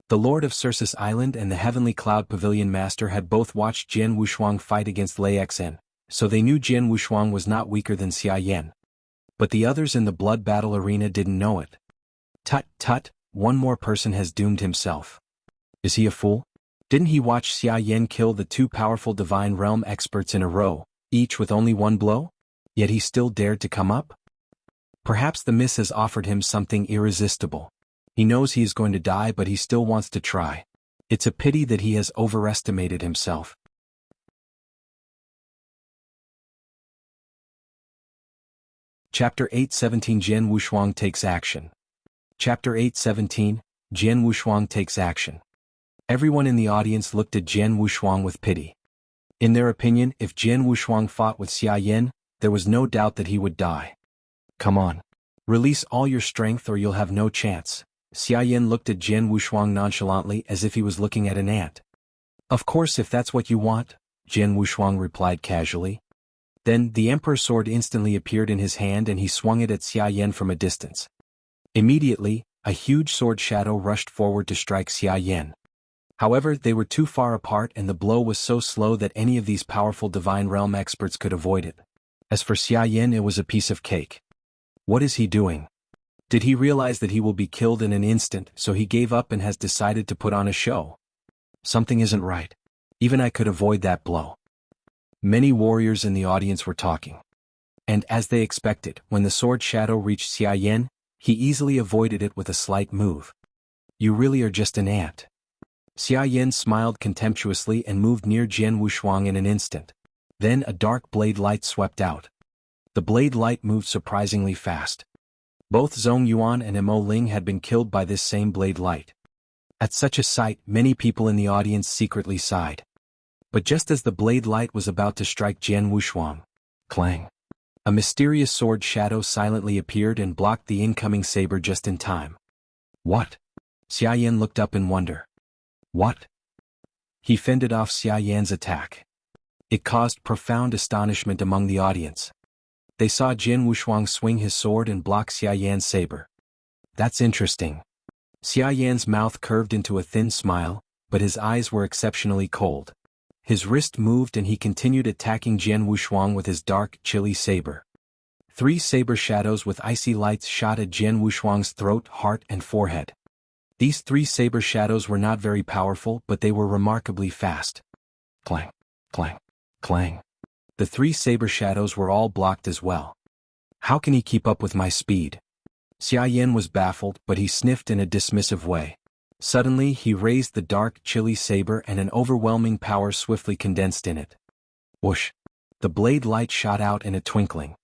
[SPEAKER 1] The Lord of Cercis Island and the Heavenly Cloud Pavilion master had both watched Jian Wushuang fight against Lei Xin, so they knew Jian Wushuang was not weaker than Xia Yan. But the others in the blood battle arena didn't know it. Tut tut, one more person has doomed himself. Is he a fool? Didn't he watch Xia Yan kill the 2 powerful divine realm experts in a row, each with only 1 blow? Yet he still dared to come up? Perhaps the miss has offered him something irresistible. He knows he is going to die, but he still wants to try. It's a pity that he has overestimated himself. Chapter 8:17 Jian Wushuang takes action. Chapter 8:17, Jian Wushuang takes action. Everyone in the audience looked at Jian Wushuang with pity. In their opinion, if Jian Wushuang fought with Xia Yan, there was no doubt that he would die. Come on. Release all your strength or you'll have no chance. Xia Yan looked at Jian Wushuang nonchalantly as if he was looking at an ant. Of course, if that's what you want, Jian Wushuang replied casually. Then, the Emperor's sword instantly appeared in his hand and he swung it at Xia Yan from a distance. Immediately, a huge sword shadow rushed forward to strike Xia Yan. However, they were too far apart and the blow was so slow that any of these powerful divine realm experts could avoid it. As for Xia Yan, it was a piece of cake. What is he doing? Did he realize that he will be killed in an instant, so he gave up and has decided to put on a show? Something isn't right. Even I could avoid that blow. Many warriors in the audience were talking. And as they expected, when the sword shadow reached Xia Yan, he easily avoided it with a slight move. You really are just an ant. Xia Yan smiled contemptuously and moved near Jian Wushuang in an instant. Then a dark blade light swept out. The blade light moved surprisingly fast. Both Zhong Yuan and Mo Ling had been killed by this same blade light. At such a sight, many people in the audience secretly sighed. But just as the blade light was about to strike Jian Wushuang, clang! A mysterious sword shadow silently appeared and blocked the incoming saber just in time. What? Xia Yan looked up in wonder. What? He fended off Xia Yan's attack. It caused profound astonishment among the audience. They saw Jian Wushuang swing his sword and block Xia Yan's saber. That's interesting. Xia Yan's mouth curved into a thin smile, but his eyes were exceptionally cold. His wrist moved and he continued attacking Jian Wushuang with his dark, chilly saber. 3 saber shadows with icy lights shot at Jian Wushuang's throat, heart, and forehead. These 3 saber shadows were not very powerful, but they were remarkably fast. Clang, clang, clang. The 3 saber shadows were all blocked as well. How can he keep up with my speed? Xia Yan was baffled, but he sniffed in a dismissive way. Suddenly he raised the dark, chilly saber and an overwhelming power swiftly condensed in it. Whoosh! The blade light shot out in a twinkling.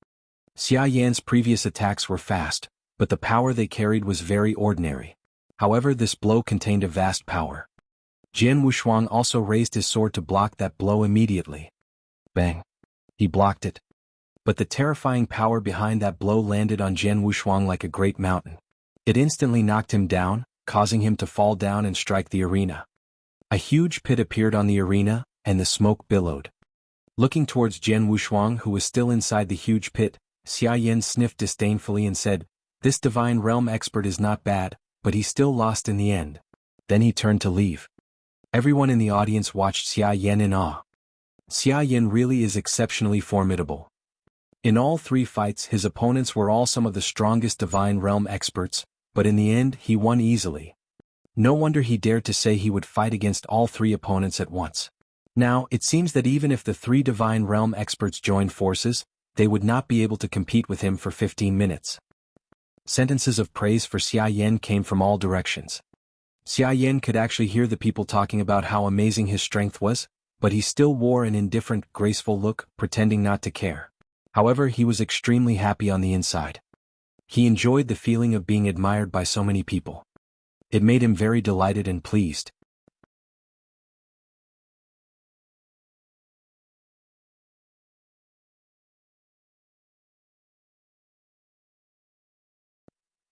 [SPEAKER 1] Xia Yan's previous attacks were fast, but the power they carried was very ordinary. However, this blow contained a vast power. Jian Wushuang also raised his sword to block that blow immediately. Bang! He blocked it. But the terrifying power behind that blow landed on Jian Wushuang like a great mountain. It instantly knocked him down, causing him to fall down and strike the arena. A huge pit appeared on the arena, and the smoke billowed. Looking towards Jian Wushuang, who was still inside the huge pit, Xia Yan sniffed disdainfully and said, "This divine realm expert is not bad, but he still lost in the end." Then he turned to leave. Everyone in the audience watched Xia Yan in awe. Xia Yan really is exceptionally formidable. In all 3 fights, his opponents were all some of the strongest divine realm experts, but in the end he won easily. No wonder he dared to say he would fight against all 3 opponents at once. Now, it seems that even if the 3 divine realm experts joined forces, they would not be able to compete with him for 15 minutes. Sentences of praise for Xia Yan came from all directions. Xia Yan could actually hear the people talking about how amazing his strength was, but he still wore an indifferent, graceful look, pretending not to care. However, he was extremely happy on the inside. He enjoyed the feeling of being admired by so many people. It made him very delighted and pleased.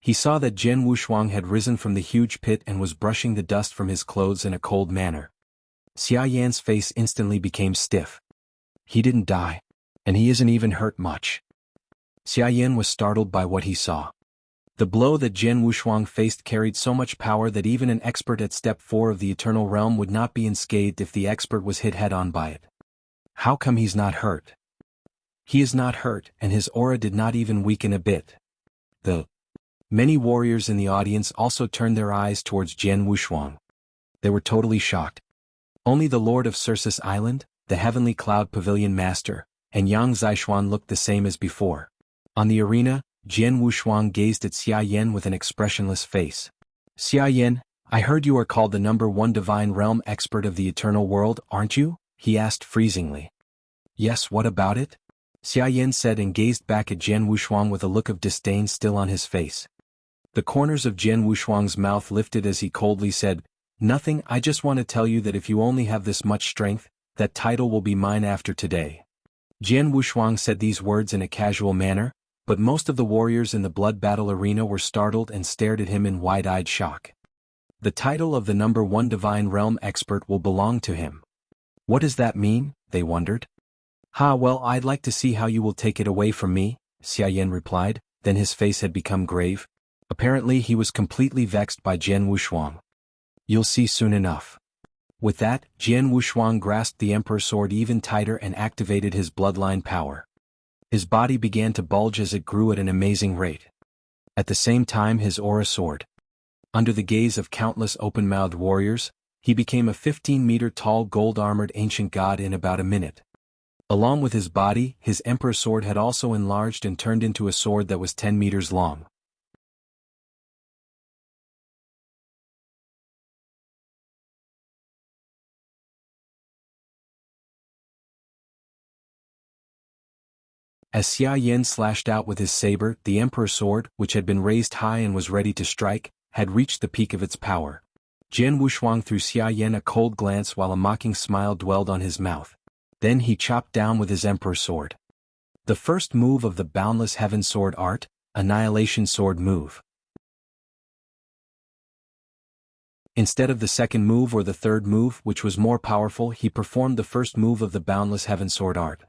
[SPEAKER 1] He saw that Jian Wushuang had risen from the huge pit and was brushing the dust from his clothes in a cold manner. Xia Yan's face instantly became stiff. He didn't die. And he isn't even hurt much. Xia Yan was startled by what he saw. The blow that Jian Wushuang faced carried so much power that even an expert at Step 4 of the Eternal Realm would not be unscathed if the expert was hit head-on by it. How come he's not hurt? He is not hurt, and his aura did not even weaken a bit. Many warriors in the audience also turned their eyes towards Jian Wushuang. They were totally shocked. Only the Lord of Cercis Island, the Heavenly Cloud Pavilion Master, and Yang Zixuan looked the same as before. On the arena, Jian Wushuang gazed at Xia Yan with an expressionless face. "Xia Yan, I heard you are called the #1 divine realm expert of the eternal world, aren't you?" he asked freezingly. "Yes, what about it?" Xia Yan said and gazed back at Jian Wushuang with a look of disdain still on his face. The corners of Jian Wushuang's mouth lifted as he coldly said, "Nothing, I just want to tell you that if you only have this much strength, that title will be mine after today." Jian Wushuang said these words in a casual manner, but most of the warriors in the blood battle arena were startled and stared at him in wide-eyed shock. The title of the #1 divine realm expert will belong to him. What does that mean? They wondered. Well, I'd like to see how you will take it away from me, Xia Yan replied, then his face had become grave. Apparently he was completely vexed by Jian Wushuang. You'll see soon enough. With that, Jian Wushuang grasped the Emperor's sword even tighter and activated his bloodline power. His body began to bulge as it grew at an amazing rate. At the same time his aura soared. Under the gaze of countless open-mouthed warriors, he became a 15-meter-tall gold-armored ancient god in about a minute. Along with his body, his Emperor's sword had also enlarged and turned into a sword that was 10 meters long. As Xia Yan slashed out with his saber, the Emperor's sword, which had been raised high and was ready to strike, had reached the peak of its power. Jian Wushuang threw Xia Yan a cold glance while a mocking smile dwelled on his mouth. Then he chopped down with his Emperor's sword. The first move of the Boundless Heaven Sword art, Annihilation Sword move. Instead of the second move or the third move, which was more powerful, he performed the first move of the Boundless Heaven Sword art.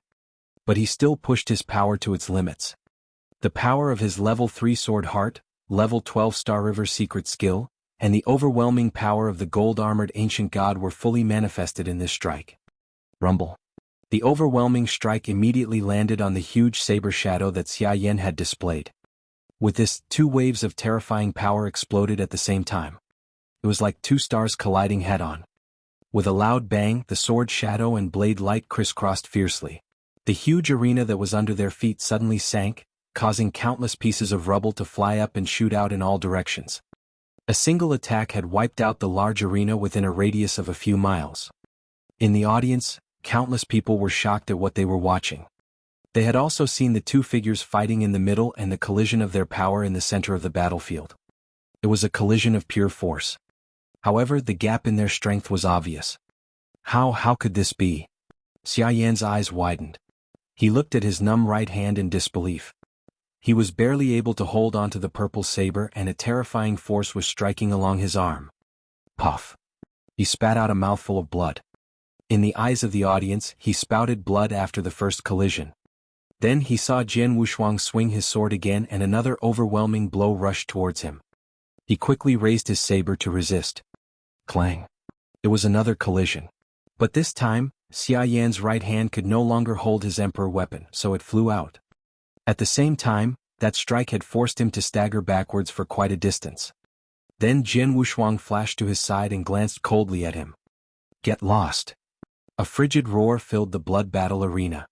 [SPEAKER 1] But he still pushed his power to its limits. The power of his level 3 sword heart, level 12 Star River secret skill, and the overwhelming power of the gold-armored ancient god were fully manifested in this strike. Rumble. The overwhelming strike immediately landed on the huge saber shadow that Xia Yan had displayed. With this, 2 waves of terrifying power exploded at the same time. It was like 2 stars colliding head-on. With a loud bang, the sword shadow and blade light crisscrossed fiercely. The huge arena that was under their feet suddenly sank, causing countless pieces of rubble to fly up and shoot out in all directions. A single attack had wiped out the large arena within a radius of a few miles. In the audience, countless people were shocked at what they were watching. They had also seen the two figures fighting in the middle and the collision of their power in the center of the battlefield. It was a collision of pure force. However, the gap in their strength was obvious. How could this be? Xia Yan's eyes widened. He looked at his numb right hand in disbelief. He was barely able to hold onto the purple saber and a terrifying force was striking along his arm. Puff. He spat out a mouthful of blood. In the eyes of the audience, he spouted blood after the first collision. Then he saw Jian Wushuang swing his sword again and another overwhelming blow rushed towards him. He quickly raised his saber to resist. Clang. It was another collision. But this time, Xia Yan's right hand could no longer hold his emperor weapon, so it flew out. At the same time, that strike had forced him to stagger backwards for quite a distance. Then Jian Wushuang flashed to his side and glanced coldly at him. Get lost. A frigid roar filled the blood battle arena.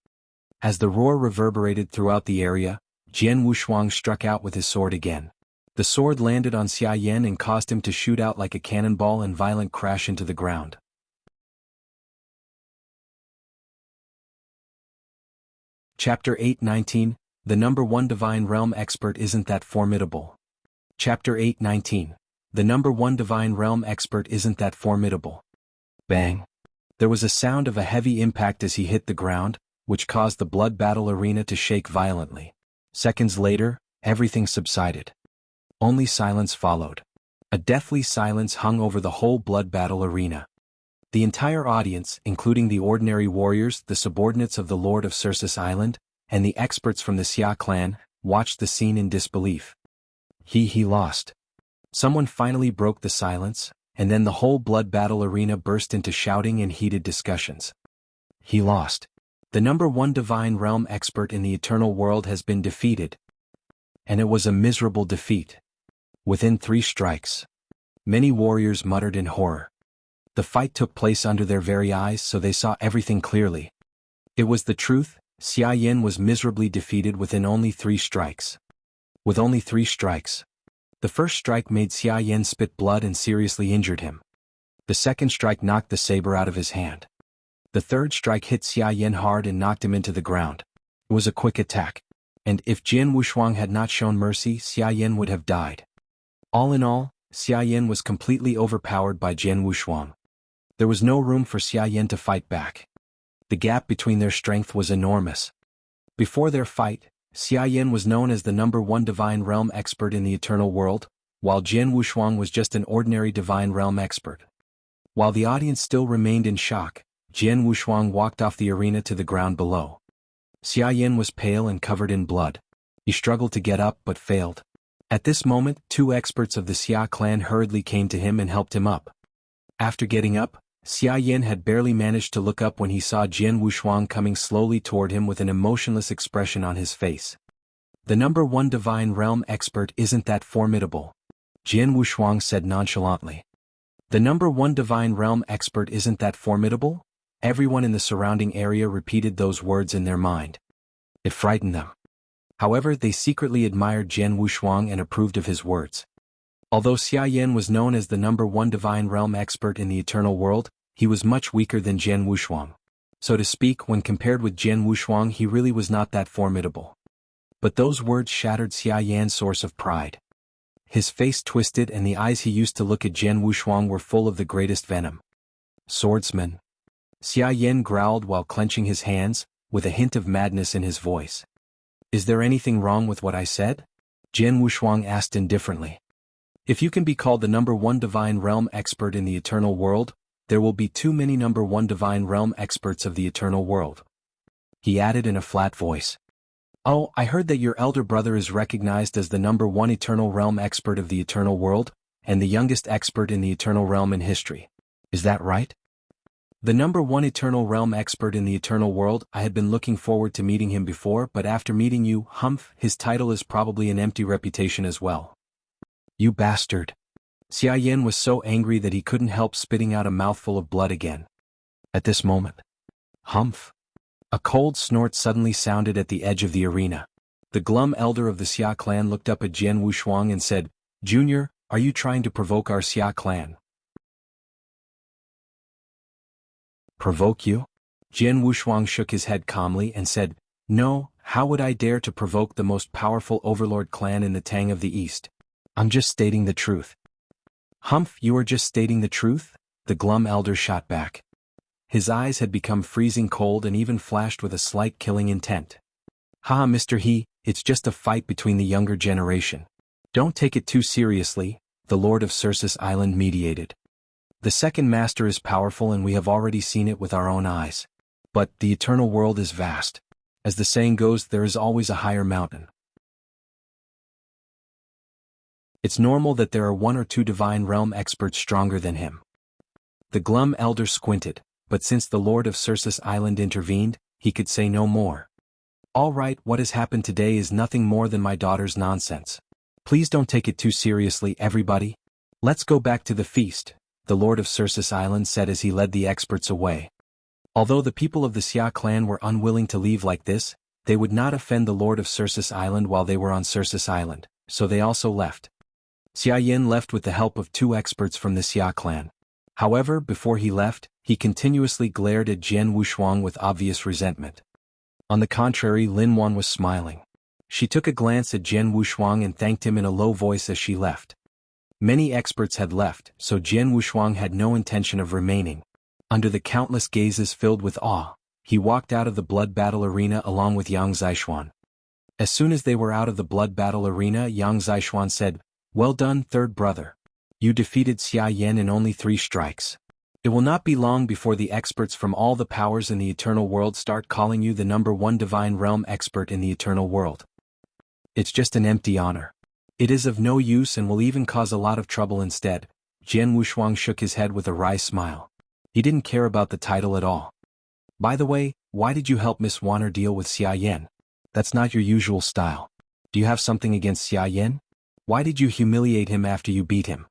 [SPEAKER 1] As the roar reverberated throughout the area, Jian Wushuang struck out with his sword again. The sword landed on Xia Yan and caused him to shoot out like a cannonball and violent crash into the ground. Chapter 8:19, The Number 1 Divine Realm Expert Isn't That Formidable. Chapter 8:19, The Number 1 Divine Realm Expert Isn't That Formidable. Bang. There was a sound of a heavy impact as he hit the ground, which caused the blood battle arena to shake violently. Seconds later, everything subsided. Only silence followed. A deathly silence hung over the whole blood battle arena. The entire audience, including the ordinary warriors, the subordinates of the Lord of Cercis Island, and the experts from the Xia Clan, watched the scene in disbelief. He lost. Someone finally broke the silence, and then the whole blood battle arena burst into shouting and heated discussions. He lost. The number 1 divine realm expert in the eternal world has been defeated. And it was a miserable defeat. Within 3 strikes. Many warriors muttered in horror. The fight took place under their very eyes, so they saw everything clearly. It was the truth. Xia Yan was miserably defeated within only 3 strikes. With only 3 strikes. The first strike made Xia Yan spit blood and seriously injured him. The second strike knocked the saber out of his hand. The third strike hit Xia Yan hard and knocked him into the ground. It was a quick attack. And if Jian Wushuang had not shown mercy, Xia Yan would have died. All in all, Xia Yan was completely overpowered by Jian Wushuang. There was no room for Xia Yan to fight back. The gap between their strength was enormous. Before their fight, Xia Yan was known as the number 1 divine realm expert in the eternal world, while Jian Wushuang was just an ordinary divine realm expert. While the audience still remained in shock, Jian Wushuang walked off the arena to the ground below. Xia Yan was pale and covered in blood. He struggled to get up but failed. At this moment, 2 experts of the Xia Clan hurriedly came to him and helped him up. After getting up, Xia Yan had barely managed to look up when he saw Jian Wushuang coming slowly toward him with an emotionless expression on his face. The number 1 divine realm expert isn't that formidable, Jian Wushuang said nonchalantly. The number 1 divine realm expert isn't that formidable? Everyone in the surrounding area repeated those words in their mind. It frightened them. However, they secretly admired Jian Wushuang and approved of his words. Although Xia Yan was known as the number 1 divine realm expert in the eternal world, he was much weaker than Jian Wushuang. So to speak, when compared with Jian Wushuang, he really was not that formidable. But those words shattered Xia Yan's source of pride. His face twisted and the eyes he used to look at Jian Wushuang were full of the greatest venom. Swordsman. Xia Yan growled while clenching his hands, with a hint of madness in his voice. Is there anything wrong with what I said? Jian Wushuang asked indifferently. If you can be called the number 1 divine realm expert in the eternal world, there will be too many number 1 divine realm experts of the eternal world. He added in a flat voice. Oh, I heard that your elder brother is recognized as the number 1 eternal realm expert of the eternal world, and the youngest expert in the eternal realm in history. Is that right? The number 1 eternal realm expert in the eternal world. I had been looking forward to meeting him before, but after meeting you, his title is probably an empty reputation as well. You bastard. Xia Yan was so angry that he couldn't help spitting out a mouthful of blood again. At this moment. A cold snort suddenly sounded at the edge of the arena. The glum elder of the Xia Clan looked up at Jian Wushuang and said, Junior, are you trying to provoke our Xia Clan? Provoke you? Jian Wushuang shook his head calmly and said, No, How would I dare to provoke the most powerful overlord clan in the Tang of the East? I'm just stating the truth. Humph, you are just stating the truth? The glum elder shot back. His eyes had become freezing cold and even flashed with a slight killing intent. Haha, Mr. He, it's just a fight between the younger generation. Don't take it too seriously, the Lord of Cercis Island mediated. The second master is powerful and we have already seen it with our own eyes. But the eternal world is vast. As the saying goes, there is always a higher mountain. It's normal that there are one or two divine realm experts stronger than him. The glum elder squinted, but since the Lord of Cercis Island intervened, he could say no more. All right, what has happened today is nothing more than my daughter's nonsense. Please don't take it too seriously, everybody. Let's go back to the feast, the Lord of Cercis Island said as he led the experts away. Although the people of the Xia Clan were unwilling to leave like this, they would not offend the Lord of Cercis Island while they were on Cercis Island, so they also left. Jian left with the help of 2 experts from the Xia Clan. However, before he left, he continuously glared at Jian Wushuang with obvious resentment. On the contrary, Lin Wan was smiling. She took a glance at Jian Wushuang and thanked him in a low voice as she left. Many experts had left, so Jian Wushuang had no intention of remaining. Under the countless gazes filled with awe, he walked out of the blood battle arena along with Yang Zishuan. As soon as they were out of the blood battle arena, Yang Zishuan said, "Well done, third brother. You defeated Xia Yan in only 3 strikes. It will not be long before the experts from all the powers in the eternal world start calling you the #1 divine realm expert in the eternal world. It's just an empty honor. It is of no use and will even cause a lot of trouble instead." Jian Wushuang shook his head with a wry smile. He didn't care about the title at all. By the way, why did you help Miss Wanner deal with Xia Yan? That's not your usual style. Do you have something against Xia Yan? Why did you humiliate him after you beat him?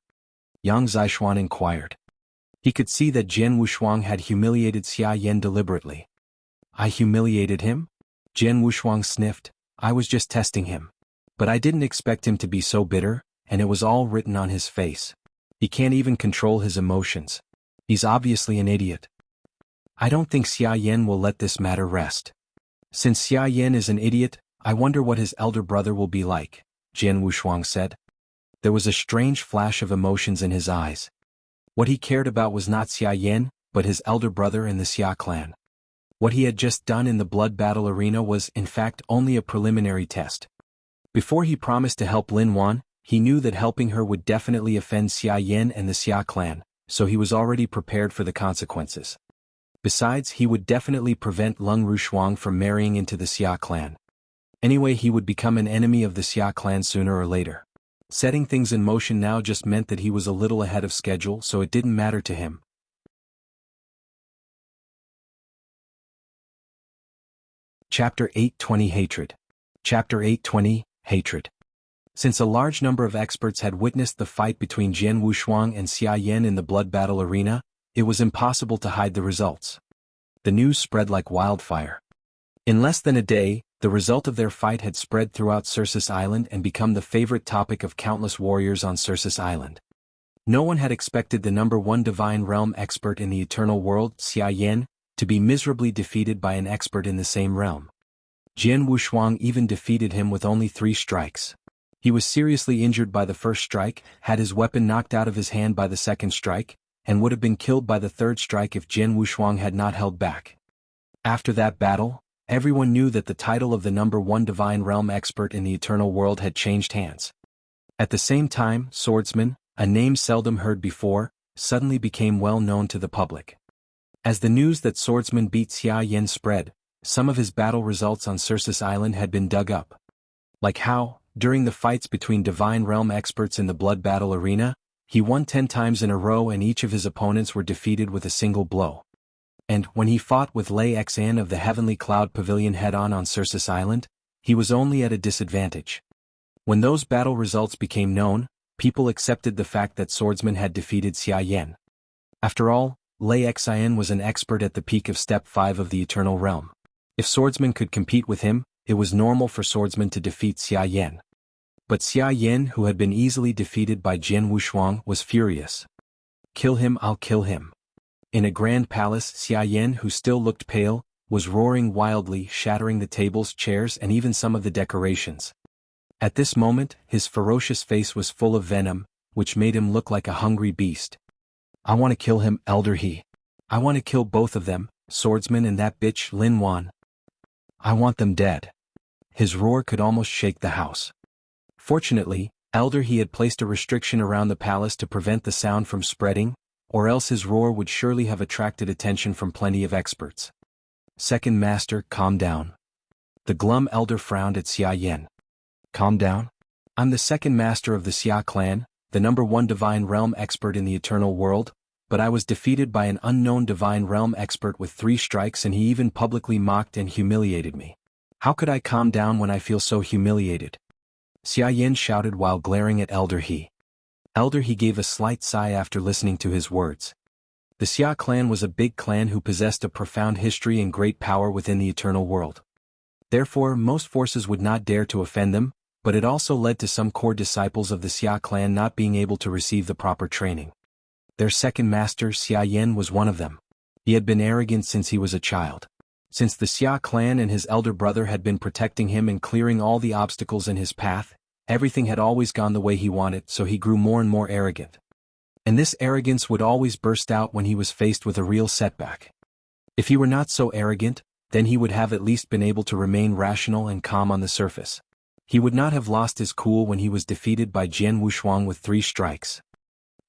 [SPEAKER 1] Yang Zishuan inquired. He could see that Jian Wushuang had humiliated Xia Yan deliberately. I humiliated him? Jian Wushuang sniffed. I was just testing him. But I didn't expect him to be so bitter, and it was all written on his face. He can't even control his emotions. He's obviously an idiot. I don't think Xia Yan will let this matter rest. Since Xia Yan is an idiot, I wonder what his elder brother will be like, Jian Wushuang said. There was a strange flash of emotions in his eyes. What he cared about was not Xia Yan, but his elder brother and the Xia Clan. What he had just done in the blood battle arena was, in fact, only a preliminary test. Before he promised to help Lin Wan, he knew that helping her would definitely offend Xia Yan and the Xia Clan, so he was already prepared for the consequences. Besides, he would definitely prevent Lung Wushuang from marrying into the Xia Clan. Anyway, he would become an enemy of the Xia Clan sooner or later. Setting things in motion now just meant that he was a little ahead of schedule, so it didn't matter to him. Chapter 820 Hatred. Chapter 820 Hatred. Since a large number of experts had witnessed the fight between Jian Wushuang and Xia Yan in the blood battle arena, it was impossible to hide the results. The news spread like wildfire. In less than a day, the result of their fight had spread throughout Cercis Island and become the favorite topic of countless warriors on Cercis Island. No one had expected the #1 divine realm expert in the eternal world, Xia Yan, to be miserably defeated by an expert in the same realm. Jian Wushuang even defeated him with only 3 strikes. He was seriously injured by the first strike, had his weapon knocked out of his hand by the second strike, and would have been killed by the third strike if Jian Wushuang had not held back. After that battle, everyone knew that the title of the #1 divine realm expert in the eternal world had changed hands. At the same time, Swordsman, a name seldom heard before, suddenly became well known to the public. As the news that Swordsman beat Xia Yan spread, some of his battle results on Cercis Island had been dug up. Like how, during the fights between divine realm experts in the blood battle arena, he won 10 times in a row and each of his opponents were defeated with a single blow. And when he fought with Lei Xin of the Heavenly Cloud Pavilion head-on Cercis Island, he was only at a disadvantage. When those battle results became known, people accepted the fact that Swordsman had defeated Xia Yan. After all, Lei Xin was an expert at the peak of Step 5 of the Eternal Realm. If Swordsman could compete with him, it was normal for Swordsman to defeat Xia Yan. But Xia Yan, who had been easily defeated by Jian Wushuang, was furious. Kill him, I'll kill him. In a grand palace, Xia Yan, who still looked pale, was roaring wildly, shattering the tables, chairs, and even some of the decorations. At this moment, his ferocious face was full of venom, which made him look like a hungry beast. "I want to kill him, Elder He. I want to kill both of them, Swordsman and that bitch Lin Wan. I want them dead." His roar could almost shake the house. Fortunately, Elder He had placed a restriction around the palace to prevent the sound from spreading, or else his roar would surely have attracted attention from plenty of experts. "Second Master, calm down." The glum elder frowned at Xia Yan. "Calm down? I'm the second master of the Xia Clan, the #1 divine realm expert in the eternal world, but I was defeated by an unknown divine realm expert with 3 strikes, and he even publicly mocked and humiliated me. How could I calm down when I feel so humiliated?" Xia Yan shouted while glaring at Elder He. Elder He gave a slight sigh after listening to his words. The Xia clan was a big clan who possessed a profound history and great power within the eternal world. Therefore, most forces would not dare to offend them, but it also led to some core disciples of the Xia clan not being able to receive the proper training. Their second master, Xia Yan, was one of them. He had been arrogant since he was a child. Since the Xia clan and his elder brother had been protecting him and clearing all the obstacles in his path, everything had always gone the way he wanted, so he grew more and more arrogant. And this arrogance would always burst out when he was faced with a real setback. If he were not so arrogant, then he would have at least been able to remain rational and calm on the surface. He would not have lost his cool when he was defeated by Jian Wushuang with 3 strikes.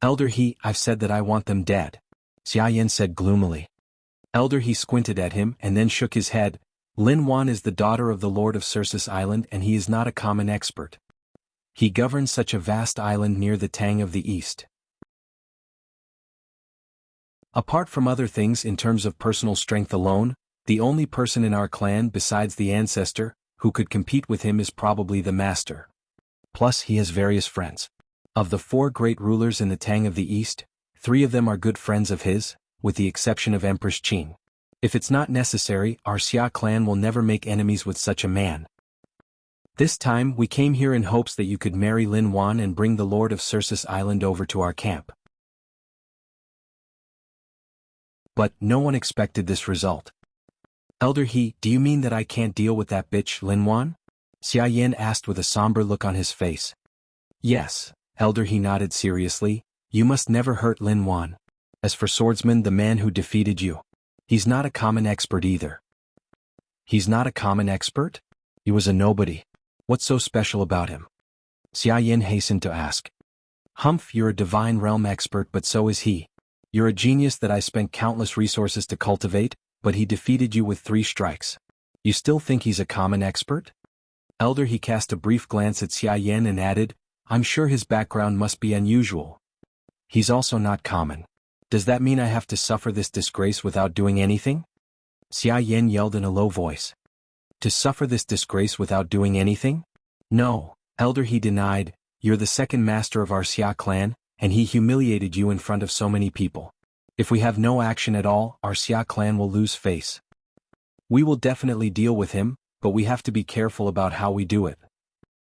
[SPEAKER 1] "Elder He, I've said that I want them dead," Xia Yan said gloomily. Elder He squinted at him and then shook his head. "Lin Wan is the daughter of the Lord of Cercis Island, and he is not a common expert. He governs such a vast island near the Tang of the East. Apart from other things in terms of personal strength alone, the only person in our clan besides the ancestor who could compete with him is probably the master. Plus he has various friends. Of the 4 great rulers in the Tang of the East, 3 of them are good friends of his, with the exception of Empress Qing. If it's not necessary, our Xia clan will never make enemies with such a man. This time we came here in hopes that you could marry Lin Wan and bring the Lord of Cercis Island over to our camp." But no one expected this result. "Elder He, do you mean that I can't deal with that bitch Lin Wan?" Xia Yan asked with a somber look on his face. "Yes," Elder He nodded seriously, "you must never hurt Lin Wan. As for Swordsman, the man who defeated you, he's not a common expert either." "He's not a common expert? He was a nobody. What's so special about him?" Xia Yan hastened to ask. "Humph, you're a divine realm expert, but so is he. You're a genius that I spent countless resources to cultivate, but he defeated you with 3 strikes. You still think he's a common expert?" Elder He cast a brief glance at Xia Yan and added, "I'm sure his background must be unusual. He's also not common. Does that mean I have to suffer this disgrace without doing anything?" Xia Yan yelled in a low voice. "To suffer this disgrace without doing anything? No," Elder He denied, "you're the second master of our Xia clan, and he humiliated you in front of so many people. If we have no action at all, our Xia clan will lose face. We will definitely deal with him, but we have to be careful about how we do it."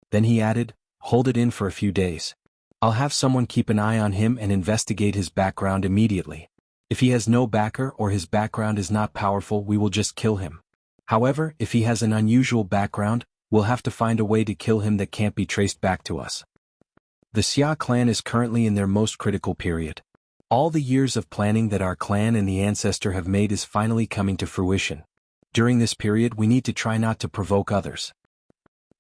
[SPEAKER 1] Then he added, "Hold it in for a few days. I'll have someone keep an eye on him and investigate his background immediately. If he has no backer or his background is not powerful, we will just kill him. However, if he has an unusual background, we'll have to find a way to kill him that can't be traced back to us." The Xia clan is currently in their most critical period. All the years of planning that our clan and the ancestor have made is finally coming to fruition. During this period we need to try not to provoke others.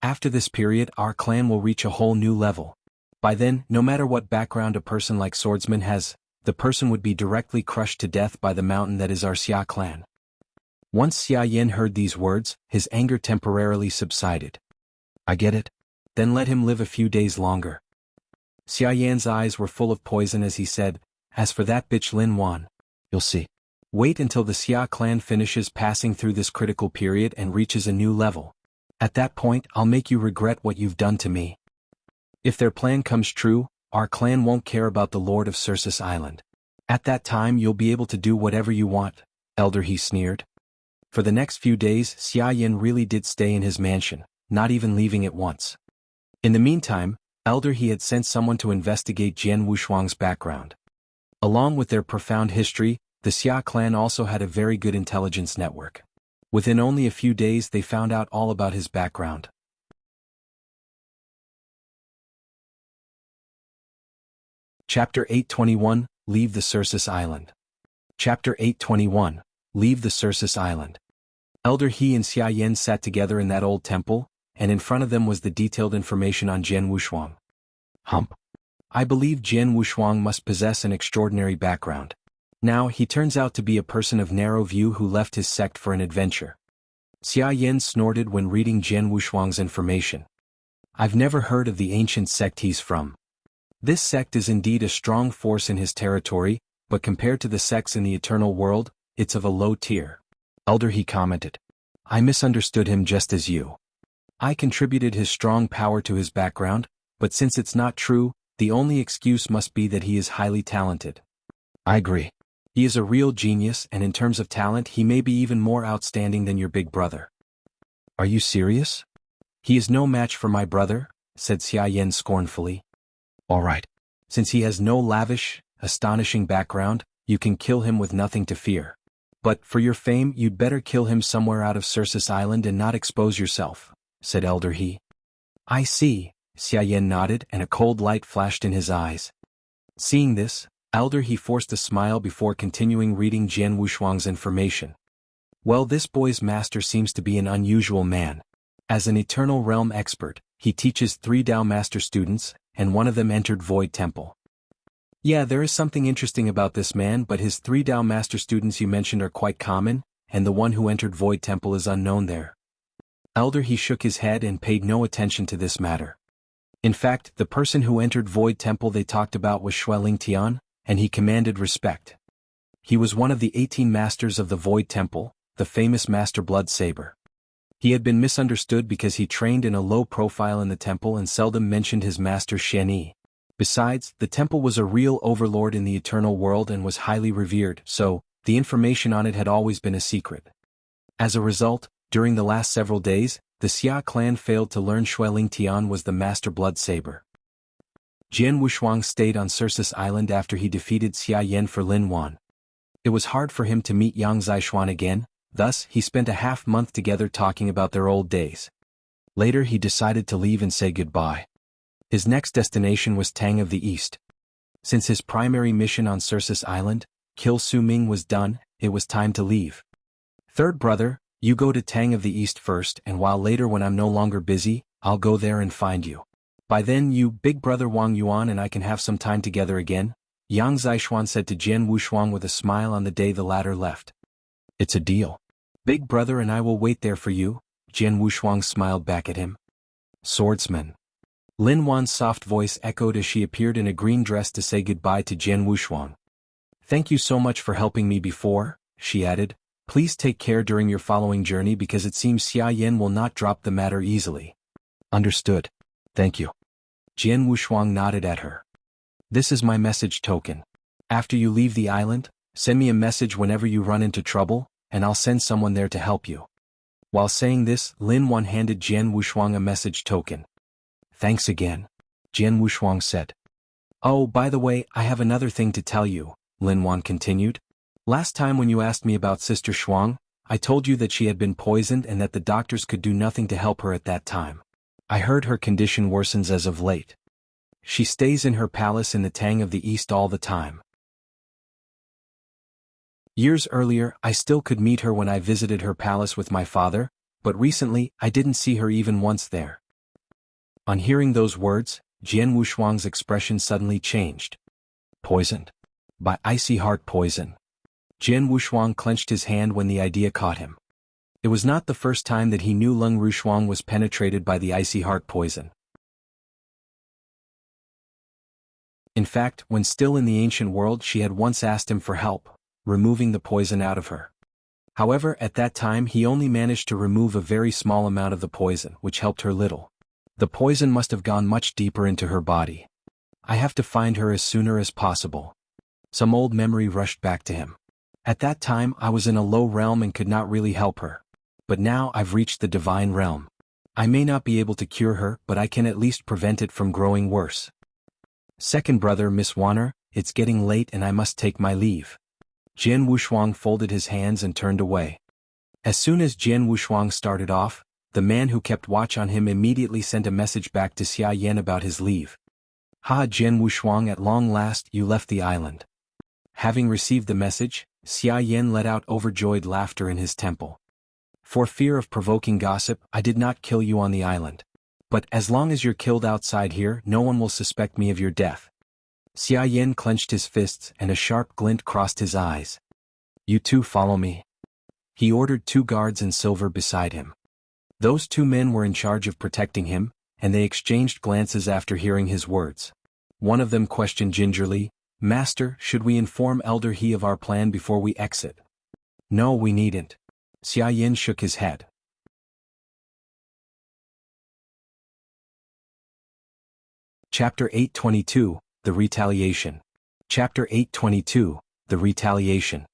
[SPEAKER 1] After this period our clan will reach a whole new level. By then, no matter what background a person like Swordsman has, the person would be directly crushed to death by the mountain that is our Xia clan. Once Xia Yan heard these words, his anger temporarily subsided. "I get it. Then let him live a few days longer." Xia Yan's eyes were full of poison as he said, "As for that bitch Lin Wan, you'll see. Wait until the Xia clan finishes passing through this critical period and reaches a new level. At that point I'll make you regret what you've done to me." If their plan comes true, our clan won't care about the Lord of Cercis Island. At that time you'll be able to do whatever you want, Elder He sneered. For the next few days Xia Yan really did stay in his mansion, not even leaving it once. In the meantime, Elder He had sent someone to investigate Jian Wushuang's background. Along with their profound history, the Xia clan also had a very good intelligence network. Within only a few days they found out all about his background. Chapter 821, Leave the Cercis Island. Chapter 821, Leave the Cercis Island. Elder He and Xia Yan sat together in that old temple, and in front of them was the detailed information on Jian Wushuang. I believe Jian Wushuang must possess an extraordinary background. Now he turns out to be a person of narrow view who left his sect for an adventure. Xia Yan snorted when reading Jian Wushuang's information. I've never heard of the ancient sect he's from. This sect is indeed a strong force in his territory, but compared to the sects in the eternal world, it's of a low tier. Elder He commented. I misunderstood him just as you. I contributed his strong power to his background, but since it's not true, the only excuse must be that he is highly talented. I agree. He is a real genius, and in terms of talent he may be even more outstanding than your big brother. Are you serious? He is no match for my brother, said Xia Yan scornfully. All right. Since he has no lavish, astonishing background, you can kill him with nothing to fear. But for your fame you'd better kill him somewhere out of Cercis Island and not expose yourself, said Elder He. I see, Xia Yan nodded and a cold light flashed in his eyes. Seeing this, Elder He forced a smile before continuing reading Jian Wushuang's information. Well, this boy's master seems to be an unusual man. As an Eternal Realm expert, he teaches 3 Dao Master students, and one of them entered Void Temple. Yeah, there is something interesting about this man, but his 3 Dao Master students you mentioned are quite common, and the one who entered Void Temple is unknown there. Elder He shook his head and paid no attention to this matter. In fact, the person who entered Void Temple they talked about was Tian, and he commanded respect. He was one of the 18 masters of the Void Temple, the famous Master Blood Saber. He had been misunderstood because he trained in a low profile in the temple and seldom mentioned his master Xianyi. Besides, the temple was a real overlord in the eternal world and was highly revered, so, the information on it had always been a secret. As a result, during the last several days, the Xia Clan failed to learn Tian was the Master Blood Saber. Jian Wushuang stayed on Cercis Island after he defeated Xia Yan for Lin Wan. It was hard for him to meet Yang Zishuan again, thus he spent a half-month together talking about their old days. Later he decided to leave and say goodbye. His next destination was Tang of the East. Since his primary mission on Cercis Island, Kill Su Ming, was done, it was time to leave. Third brother, you go to Tang of the East first, and while later when I'm no longer busy, I'll go there and find you. By then you, big brother Wang Yuan, and I can have some time together again, Yang Zishuan said to Jian Wushuang with a smile on the day the latter left. It's a deal. Big brother and I will wait there for you, Jian Wushuang smiled back at him. Swordsman. Lin Wan's soft voice echoed as she appeared in a green dress to say goodbye to Jian Wushuang. Thank you so much for helping me before, she added. Please take care during your following journey because it seems Xia Yan will not drop the matter easily. Understood. Thank you. Jian Wushuang nodded at her. This is my message token. After you leave the island, send me a message whenever you run into trouble, and I'll send someone there to help you. While saying this, Lin Wan handed Jian Wushuang a message token. Thanks again, Jian Wushuang said. Oh, by the way, I have another thing to tell you, Lin Wan continued. Last time when you asked me about Sister Shuang, I told you that she had been poisoned and that the doctors could do nothing to help her at that time. I heard her condition worsens as of late. She stays in her palace in the Tang of the East all the time. Years earlier, I still could meet her when I visited her palace with my father, but recently, I didn't see her even once there. On hearing those words, Jian Wushuang's expression suddenly changed. Poisoned? By icy heart poison. Jian Wushuang clenched his hand when the idea caught him. It was not the first time that he knew Leng Wushuang was penetrated by the icy heart poison. In fact, when still in the ancient world she had once asked him for help, removing the poison out of her. However, at that time he only managed to remove a very small amount of the poison, which helped her little. The poison must have gone much deeper into her body. I have to find her as sooner as possible. Some old memory rushed back to him. At that time I was in a low realm and could not really help her. But now I've reached the divine realm. I may not be able to cure her, but I can at least prevent it from growing worse. Second brother Miss Warner, it's getting late and I must take my leave. Jian Wushuang folded his hands and turned away. As soon as Jian Wushuang started off, the man who kept watch on him immediately sent a message back to Xia Yan about his leave. "Ha, Jian Wushuang, at long last you left the island." Having received the message, Xia Yan let out overjoyed laughter in his temple. "For fear of provoking gossip, I did not kill you on the island. But as long as you're killed outside here, no one will suspect me of your death." Xia Yan clenched his fists and a sharp glint crossed his eyes. "You two follow me." He ordered 2 guards in silver beside him. Those 2 men were in charge of protecting him, and they exchanged glances after hearing his words. One of them questioned gingerly, "Master, should we inform Elder He of our plan before we exit?" "No, we needn't." Xia Yan shook his head. Chapter 822, The Retaliation. Chapter 822, The Retaliation.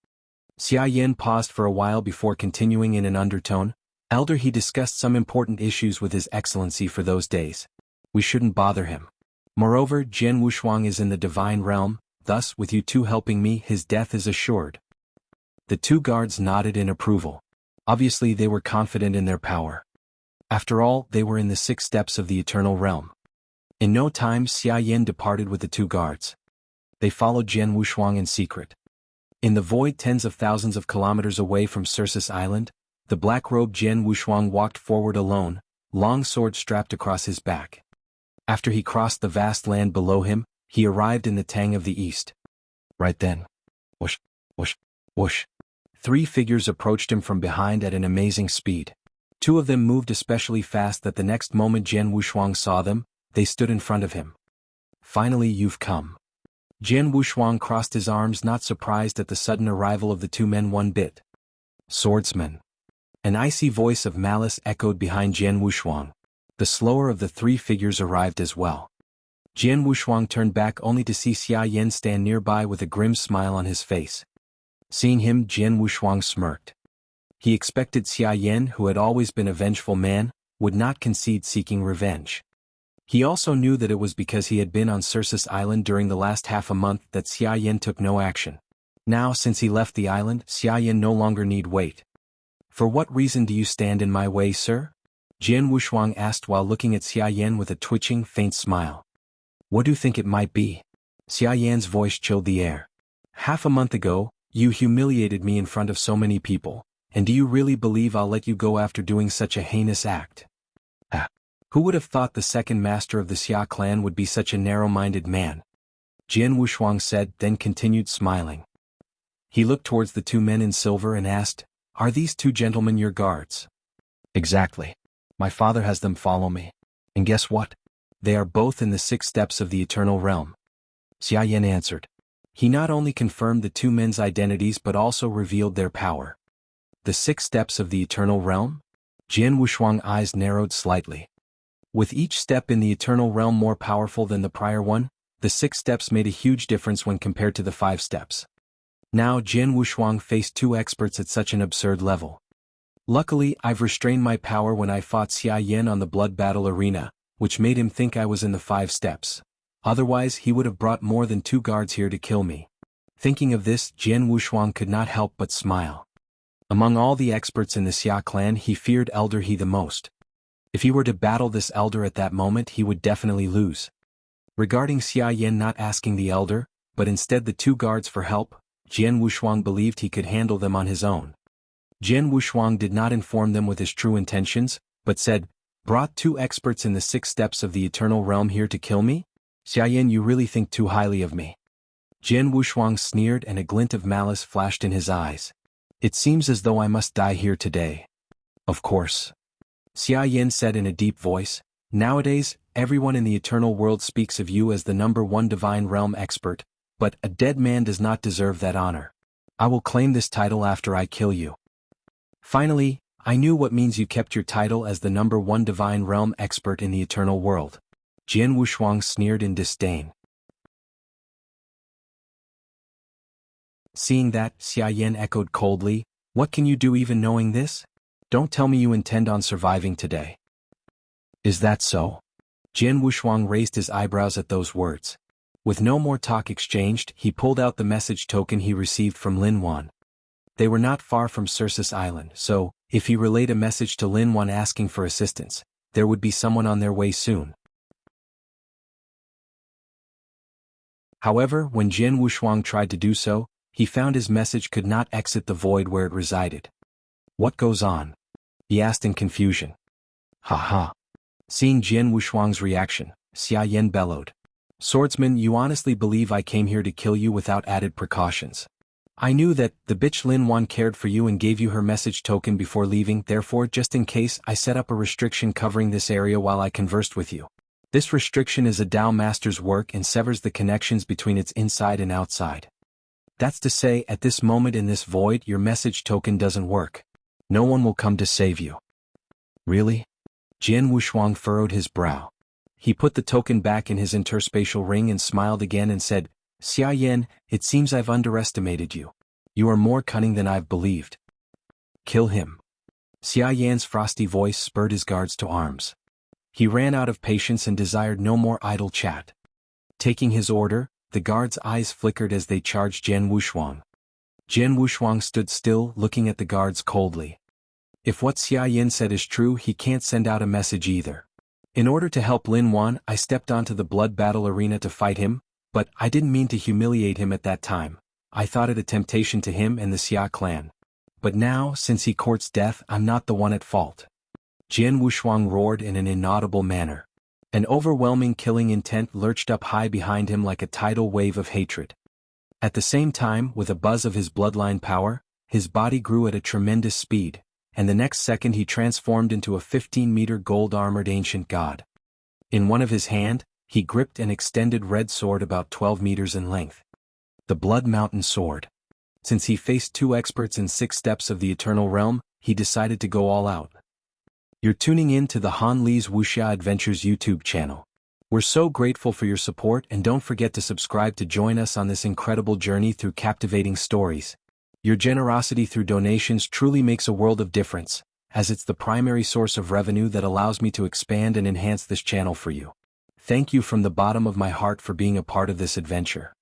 [SPEAKER 1] Xia Yan paused for a while before continuing in an undertone. "Elder He discussed some important issues with His Excellency for those days. We shouldn't bother him. Moreover, Jian Wushuang is in the divine realm, thus with you two helping me his death is assured." The 2 guards nodded in approval. Obviously they were confident in their power. After all, they were in the 6 steps of the eternal realm. In no time Xia Yan departed with the 2 guards. They followed Jian Wushuang in secret. In the void tens of thousands of kilometers away from Cercis Island, the black-robed Jian Wushuang walked forward alone, long sword strapped across his back. After he crossed the vast land below him, he arrived in the Tang of the East. Right then, whoosh, whoosh, whoosh. 3 figures approached him from behind at an amazing speed. 2 of them moved especially fast that the next moment Jian Wushuang saw them, they stood in front of him. "Finally you've come." Jian Wushuang crossed his arms, not surprised at the sudden arrival of the 2 men one bit. "Swordsman." An icy voice of malice echoed behind Jian Wushuang. The slower of the 3 figures arrived as well. Jian Wushuang turned back only to see Xia Yan stand nearby with a grim smile on his face. Seeing him, Jian Wushuang smirked. He expected Xia Yan, who had always been a vengeful man, would not concede seeking revenge. He also knew that it was because he had been on Cercis Island during the last half a month that Xia Yan took no action. Now, since he left the island, Xia Yan no longer need wait. "For what reason do you stand in my way, sir?" Jian Wushuang asked while looking at Xia Yan with a twitching, faint smile. "What do you think it might be?" Xia Yan's voice chilled the air. "Half a month ago, you humiliated me in front of so many people, and do you really believe I'll let you go after doing such a heinous act? Ah! Who would have thought the second master of the Xia Clan would be such a narrow-minded man?" Jian Wushuang said, then continued smiling. He looked towards the 2 men in silver and asked, "Are these 2 gentlemen your guards?" "Exactly. My father has them follow me. And guess what? They are both in the 6 steps of the eternal realm." Xia Yan answered. He not only confirmed the 2 men's identities but also revealed their power. The 6 steps of the eternal realm? Jian Wushuang's eyes narrowed slightly. With each step in the eternal realm more powerful than the prior one, the 6 steps made a huge difference when compared to the 5 steps. Now Jian Wushuang faced 2 experts at such an absurd level. "Luckily, I've restrained my power when I fought Xia Yan on the blood battle arena, which made him think I was in the 5 steps. Otherwise he would have brought more than 2 guards here to kill me." Thinking of this, Jian Wushuang could not help but smile. Among all the experts in the Xia clan, he feared Elder He the most. If he were to battle this elder at that moment, he would definitely lose. Regarding Xia Yan not asking the elder, but instead the 2 guards for help, Jian Wushuang believed he could handle them on his own. Jian Wushuang did not inform them with his true intentions, but said, "Brought 2 experts in the 6 steps of the eternal realm here to kill me? Xia Yan, you really think too highly of me." Jian Wushuang sneered and a glint of malice flashed in his eyes. "It seems as though I must die here today." "Of course." Xia Yan said in a deep voice, "Nowadays, everyone in the eternal world speaks of you as the #1 divine realm expert, but a dead man does not deserve that honor. I will claim this title after I kill you." Finally, I knew what means you kept your title as the #1 divine realm expert in the eternal world. Jian Wushuang sneered in disdain. Seeing that, Xia Yan echoed coldly, "What can you do even knowing this? Don't tell me you intend on surviving today." "Is that so?" Jian Wushuang raised his eyebrows at those words. With no more talk exchanged, he pulled out the message token he received from Lin Wan. They were not far from Cercis Island, so, If he relayed a message to Lin Wan asking for assistance, there would be someone on their way soon. However, when Jian Wushuang tried to do so, he found his message could not exit the void where it resided. What goes on? He asked in confusion. Ha ha. Seeing Jian Wushuang's reaction, Xia Yan bellowed. Swordsman, you honestly believe I came here to kill you without added precautions? I knew that the bitch Lin Wan cared for you and gave you her message token before leaving, therefore just in case I set up a restriction covering this area while I conversed with you. This restriction is a Dao Master's work and severs the connections between its inside and outside. That's to say, at this moment in this void your message token doesn't work. No one will come to save you. Really? Jian Wushuang furrowed his brow. He put the token back in his interspatial ring and smiled again and said, Xia Yan, it seems I've underestimated you. You are more cunning than I've believed. Kill him. Xia Yan's frosty voice spurred his guards to arms. He ran out of patience and desired no more idle chat. Taking his order, the guards' eyes flickered as they charged Jian Wushuang. Jian Wushuang stood still, looking at the guards coldly. If what Xia Yan said is true, he can't send out a message either. In order to help Lin Wan, I stepped onto the blood battle arena to fight him, but I didn't mean to humiliate him at that time. I thought it a temptation to him and the Xia Clan. But now, since he courts death, I'm not the one at fault. Jian Wushuang roared in an inaudible manner. An overwhelming killing intent lurched up high behind him like a tidal wave of hatred. At the same time, with a buzz of his bloodline power, his body grew at a tremendous speed, and the next second he transformed into a 15-meter gold-armored ancient god. In one of his hand, he gripped an extended red sword about 12 meters in length. The Blood Mountain Sword. Since he faced two experts in 6 steps of the Eternal Realm, he decided to go all out. You're tuning in to the Han Li's Wuxia Adventures YouTube channel. We're so grateful for your support, and don't forget to subscribe to join us on this incredible journey through captivating stories. Your generosity through donations truly makes a world of difference, as it's the primary source of revenue that allows me to expand and enhance this channel for you. Thank you from the bottom of my heart for being a part of this adventure.